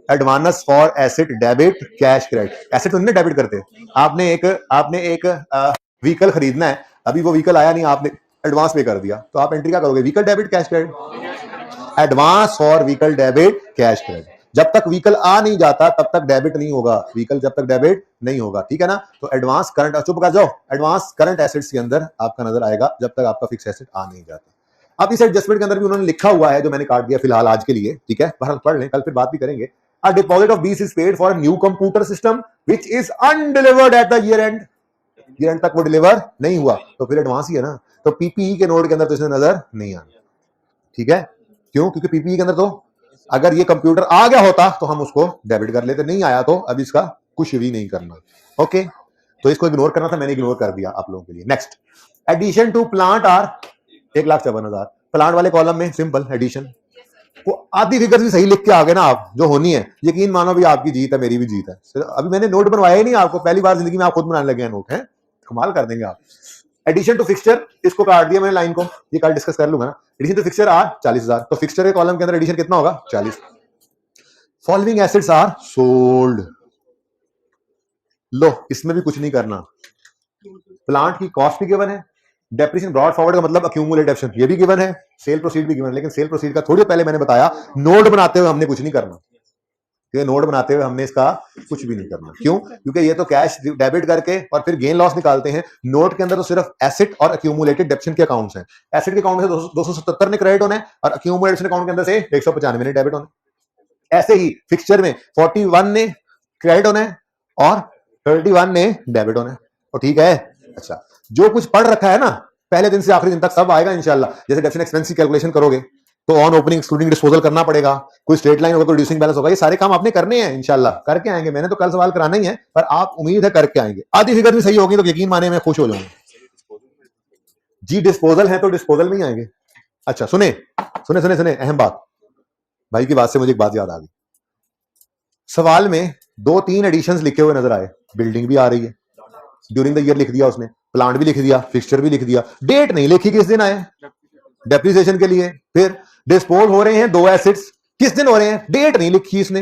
advance for asset debit cash credit. Asset तो नहीं डेबिट करते, आपने एक व्हीकल खरीदना है, अभी वो व्हीकल आया नहीं, आपने एडवांस पे कर दिया, तो आप एंट्री क्या करोगे, vehicle debit cash credit, advance for vehicle debit cash credit. जब तक व्हीकल आ नहीं जाता तब तक डेबिट नहीं होगा, व्हीकल जब तक डेबिट नहीं होगा, ठीक है ना। तो एडवांस करंट, चुप कर जाओ, एडवांस करंट एसेट्स के अंदर आपका नजर आएगा जब तक आपका फिक्स एसेट आ नहीं जाता। अब इस एडजस्टमेंट के अंदर भी उन्होंने लिखा हुआ है जो मैंने काट दिया फिलहाल आज के लिए, ठीक है, पढ़ लें, कल फिर बात भी करेंगे। A deposit of BC is paid for a new computer system which is undelivered at the year end. Year and तक वो डिलीवर नहीं हुआ तो फिर एडवांस ही है ना, तो पीपीई के नोट के अंदर तो इसमें नजर नहीं आना, ठीक है। क्यों, क्योंकि पीपीई के अंदर तो अगर ये कंप्यूटर आ गया होता तो हम उसको डेबिट कर लेते, नहीं आया तो अब इसका कुछ भी नहीं करना, ओके। तो इसको इग्नोर करना था, मैंने इग्नोर कर दिया आप लोगों के लिए। Next, addition to plant are 1,54,000, plant वाले कॉलम में सिंपल एडिशन, वो आधी फिगर भी सही लिख के आ गए ना आप, जो होनी है, यकीन मानो भी आपकी जीत है, मेरी भी जीत है। अभी मैंने नोट बनवाया ही नहीं आपको, पहली बार जिंदगी में आप खुद बनाने लगे हैं नोट, है कमाल कर देंगे आप। एडिशन टू फिक्सचर, इसको काट दिया मैंने लाइन को, ये कल डिस्कस कर लूंगा ना। एडिशन टू फिक्सचर आर 40,000, तो फिक्सचर के कॉलम के अंदर एडिशन कितना होगा, 40। फॉलोइंग एसेट्स आर सोल्ड, लो इसमें भी कुछ नहीं करना, प्लांट की कॉस्ट भी गिवन है, डेप्रिसिएशन ब्रॉड फॉरवर्ड का मतलब अक्यूमुलेटेड ऑप्शन ये भी गिवन है, सेल प्रोसीड भी गिवन है, लेकिन सेल प्रोसीड का थोड़ी पहले मैंने बताया नोट बनाते हुए हमने कुछ नहीं करना, ये नोट बनाते हुए हमने इसका कुछ भी नहीं करना। क्यों, क्योंकि ये तो कैश डेबिट करके और फिर गेन लॉस निकालते हैं, नोट के अंदर तो सिर्फ एसेट और अक्यूमुलेटेड डेप्शन के अकाउंट्स हैं। एसेट के अकाउंट में से 277 ने क्रेडिट होना है और अक्यूमुलेटेड अकाउंट के अंदर से 195 ने डेबिट होना है। ऐसे ही फिक्सचर में 41 ने क्रेडिट होना है और 31 ने डेबिट होना है, तो ठीक है। अच्छा, जो कुछ पढ़ रखा है ना पहले दिन से आखिरी दिन तक सब आएगा इंशाल्लाह। जैसे डेप्शन एक्सपेंस की कैलकुलेशन करोगे तो ऑन ओपनिंग एक्सक्लूडिंग डिस्पोजल करना पड़ेगा, कोई स्ट्रेट लाइन होगा, कोई रिड्यूसिंग बैलेंस होगा, ये सारे काम आपने करने हैं इंशाल्लाह, करके आएंगे। मैंने तो कल सवाल कराना ही है, पर आप उम्मीद है करके आएंगे। आधी फिगर भी सही होगी तो यकीन माने मैं खुश हो जाऊंगा जी। डिस्पोजल है तो डिस्पोजल में ही आएंगे। अच्छा सुने सुने सुने सुने, अहम बात, भाई की बात से मुझे एक बात याद आ गई। सवाल में 2-3 एडिशंस लिखे हुए नजर आए, बिल्डिंग भी आ रही है, ड्यूरिंग द ईयर लिख दिया उसने, प्लांट भी लिख दिया, फिक्सचर भी लिख दिया, डेट नहीं लिखी किस दिन आए डेप्रिसिएशन के लिए, फिर डिस्पोज हो रहे हैं 2 एसेट्स, किस दिन हो रहे हैं, डेट नहीं लिखी इसने,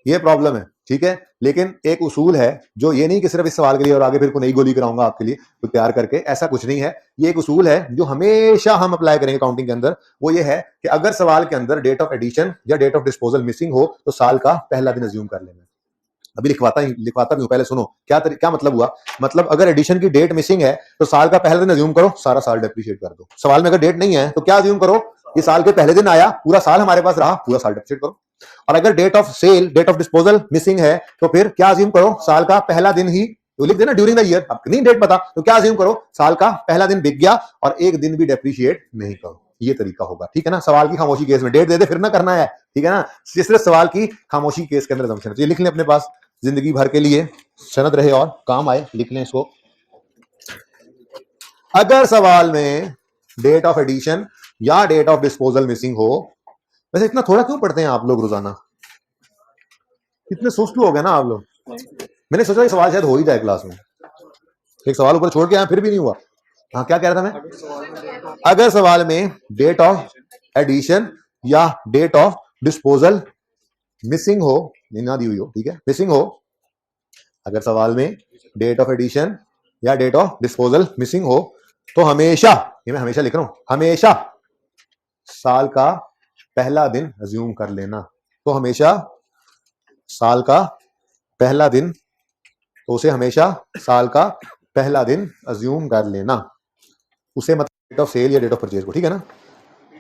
ये प्रॉब्लम है, ठीक है। लेकिन एक उसूल है जो ये नहीं कि सिर्फ इस सवाल के लिए और आगे फिर को नई गोली कराऊंगा आपके लिए तो तैयार करके, ऐसा कुछ नहीं है। ये एक उसूल है जो हमेशा हम अप्लाई करेंगे काउंटिंग के अंदर, वो ये है कि अगर सवाल के अंदर डेट ऑफ एडिशन या डेट ऑफ डिस्पोजल मिसिंग हो तो साल का पहला दिन अज्यूम कर लेना। अभी लिखवाता भी हूं, पहले सुनो क्या मतलब हुआ। मतलब अगर एडिशन की डेट मिसिंग है तो साल का पहला दिन अज्यूम करो, सारा साल डेप्रिशिएट कर दो। सवाल में अगर डेट नहीं है तो क्या अज्यूम करो, ये साल के पहले दिन आया, पूरा साल हमारे पास रहा, पूरा साल डेप्रिशिएट करो। और अगर date of sale date of disposal missing है तो फिर क्या अज्यूम करो, साल का पहला दिन ही तो लिख देना ड्यूरिंग द ईयर, आपको नहीं डेट पता तो क्या अज्यूम करो साल का पहला दिन बिक गया और एक दिन भी डेप्रिशिएट नहीं करो, ये तरीका होगा, ठीक है ना। सवाल की खामोशी केस में डेट दे दे फिर ना करना है, ठीक है ना, सिर्फ सवाल की खामोशी केस के अंदर assumption है। तो ये लिख लें अपने पास जिंदगी भर के लिए सनद रहे और काम आए, लिख लें इसको। अगर सवाल में डेट ऑफ एडिशन या डेट ऑफ डिस्पोजल मिसिंग हो, वैसे इतना थोड़ा क्यों पढ़ते हैं आप लोग रोजाना, इतने सुस्त हो गए ना आप लोग। मैंने सोचा ये सवाल शायद हो ही जाए क्लास में, एक सवाल ऊपर छोड़ के आया फिर भी नहीं हुआ। हाँ क्या कह रहा था मैं, अगर सवाल में डेट ऑफ एडिशन या डेट ऑफ डिस्पोजल मिसिंग हो, ना दी हुई हो, ठीक है, मिसिंग हो, अगर सवाल में डेट ऑफ एडिशन या डेट ऑफ डिस्पोजल मिसिंग हो तो हमेशा, ये मैं हमेशा लिख रहा हूं, हमेशा साल का पहला दिन अज्यूम कर लेना। तो हमेशा साल का पहला दिन, तो उसे हमेशा साल का पहला दिन अज्यूम कर लेना, उसे मतलब डेट ऑफ सेल या डेट ऑफ परचेज को, ठीक है ना।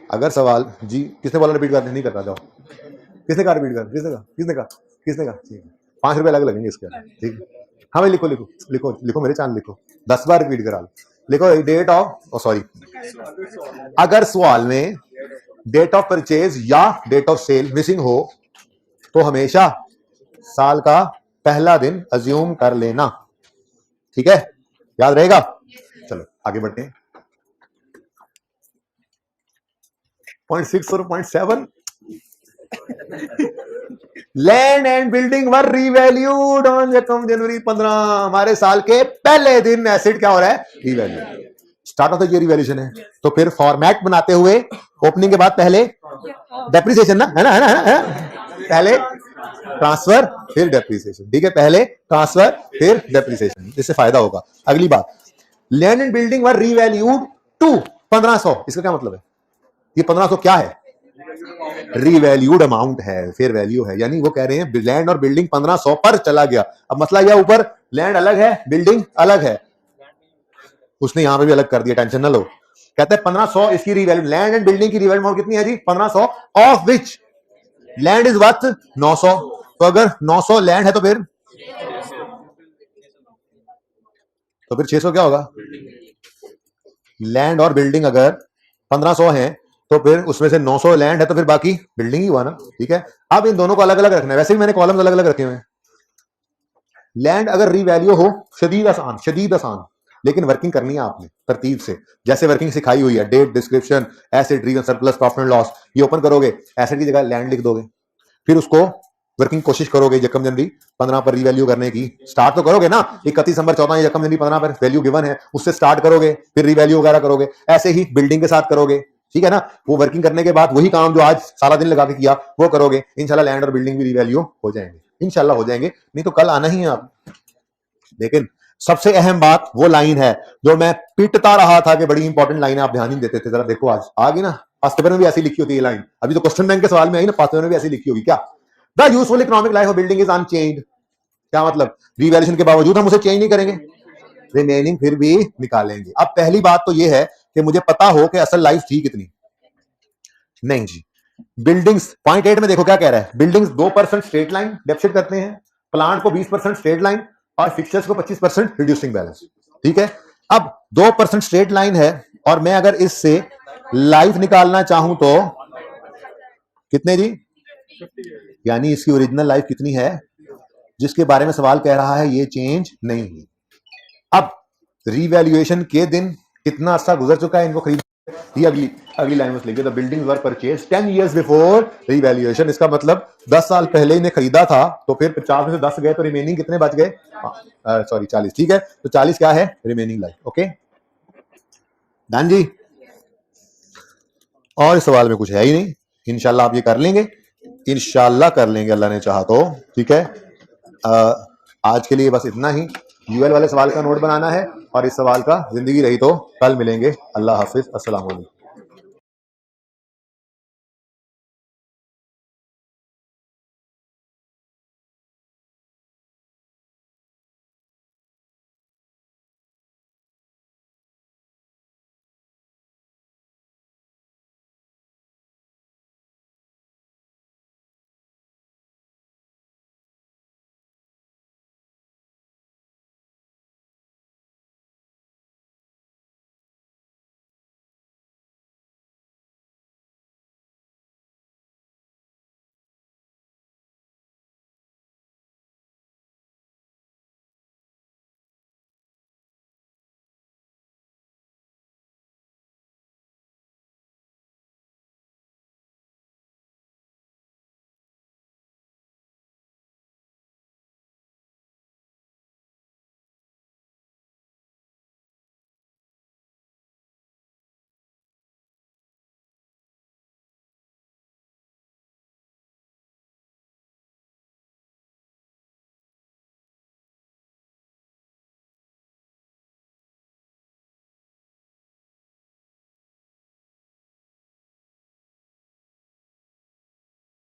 अगर सवाल जी, किसने बोला रिपीट करने नहीं करता, जाओ किसने कहा रिपीट कर, किसने कहा ठीक है, 5 रुपए अलग लगेंगे इसके, ठीक है। हाँ भाई लिखो लिखो लिखो लिखो मेरे चांद लिखो, 10 बार रिपीट करा लो, लिखो डेट ऑफ सॉरी, अगर सवाल में डेट ऑफ परचेज या डेट ऑफ सेल मिसिंग हो तो हमेशा साल का पहला दिन अज्यूम कर लेना, ठीक है, याद रहेगा। चलो आगे बढ़ते हैं। पॉइंट 6 और point 7, land and building were revalued on January 15, हमारे साल के पहले दिन एसेट क्या हो रहा है, revalue, start of the year revaluation है। तो फिर फॉर्मेट बनाते हुए ओपनिंग के बाद पहले डेप्रिसिएशन ना, है ना, है ना, है ना? पहले ट्रांसफर फिर डेप्रिसिएशन, ठीक है, पहले ट्रांसफर फिर डेप्रिसिएशन, इससे फायदा होगा। अगली बात, land and building were revalued to 1500, इसका क्या मतलब है, ये 1500 क्या है, रीवैल्यूड अमाउंट है, फेयर वैल्यू है, यानी वो कह रहे हैं लैंड और बिल्डिंग 1500 पर चला गया। अब मसला यह, ऊपर लैंड अलग है बिल्डिंग अलग है, उसने यहां पे भी अलग कर दिया, टेंशन ना लो। कहते हैं 1500 इसकी रीवैल्यू, लैंड एंड बिल्डिंग की रीवैल्यू कितनी है जी, 1500, of which land is worth 900। तो अगर 900 लैंड है तो फिर 600 क्या होगा, लैंड और बिल्डिंग अगर 1500 है तो फिर उसमें से 900 लैंड है तो फिर बाकी बिल्डिंग ही हुआ ना, ठीक है। अब इन दोनों को अलग अलग रखना है, वैसे भी मैंने कॉलम अलग अलग रखे हुए हैं। लैंड अगर रीवैल्यू हो शदीद आसान, लेकिन वर्किंग करनी है आपने तरतीब से, जैसे वर्किंग सिखाई हुई है, date, description, asset, reason, surplus, profit and loss, ये ओपन करोगे, एसेट की जगह लैंड लिख दोगे, फिर उसको वर्किंग कोशिश करोगे यकम जनवरी 15 पर रीवैल्यू करने की, स्टार्ट तो करोगे ना, 31 दिसंबर 14 यकम जनवरी 15 पर वैल्यू गिवन है, उससे स्टार्ट करोगे, फिर रीवैल्यू वगैरह करोगे, ऐसे ही बिल्डिंग के साथ करोगे, ठीक है ना। वो वर्किंग करने के बाद वही काम जो आज सारा दिन लगा के किया वो करोगे, इंशाल्लाह लैंड और बिल्डिंग भी रीवैल्यू हो जाएंगे, इंशाल्लाह हो जाएंगे, नहीं तो कल आना ही है आप। लेकिन सबसे अहम बात वो लाइन है जो मैं पिटता रहा था कि बड़ी इंपॉर्टेंट लाइन है, आप ध्यान नहीं देते थे, जरा देखो आज आ गई ना, पास्ट पेपर में भी ऐसी लिखी होती है लाइन, अभी तो क्वेश्चन बैंक के सवाल में आई ना, पास्ट पेपर में भी ऐसी लिखी होगी, क्या, the useful economic life of building is unchanged, क्या मतलब, रिवैल्यूएशन के बावजूद हम उसे चेंज नहीं करेंगे, रिमेनिंग फिर भी निकालेंगे। अब पहली बात तो ये है कि मुझे पता हो कि असल लाइफ थी कितनी, नहीं जी, बिल्डिंग्स पॉइंट 8 में देखो क्या कह रहा है, बिल्डिंग्स 2% स्ट्रेट लाइन डेफिसिट करते हैं, प्लांट को 20% स्ट्रेट लाइन और फिक्सचर्स को 25% रिड्यूसिंग बैलेंस, ठीक है। अब 2% स्ट्रेट लाइन है और मैं अगर इससे लाइफ निकालना चाहूं तो कितने जी, यानी इसकी ओरिजिनल लाइफ कितनी है जिसके बारे में सवाल कह रहा है, ये चेंज नहीं है। अब रीवैल्यूएशन के दिन कितना अर्सा गुजर चुका है इनको खरीद, ये अगली लाइन में लिखिए, the buildings were purchase 10 years before revaluation, इसका मतलब 10 साल पहले इन्हें खरीदा था, तो फिर 50 में से 10 गए तो रिमेनिंग कितने बच गए, सॉरी 40, ठीक है, तो 40 क्या है, रिमेनिंग लाइफ, ओके डन जी। और इस सवाल में कुछ है ही नहीं, इंशाल्लाह आप ये कर लेंगे, इंशाल्लाह कर लेंगे अल्लाह ने चाहा तो, ठीक है। आज के लिए बस इतना ही, यूएल वाले सवाल का नोट बनाना है और इस सवाल का जिंदगी रही तो कल मिलेंगे, अल्लाह हाफिज, अस्सलाम वालेकुम।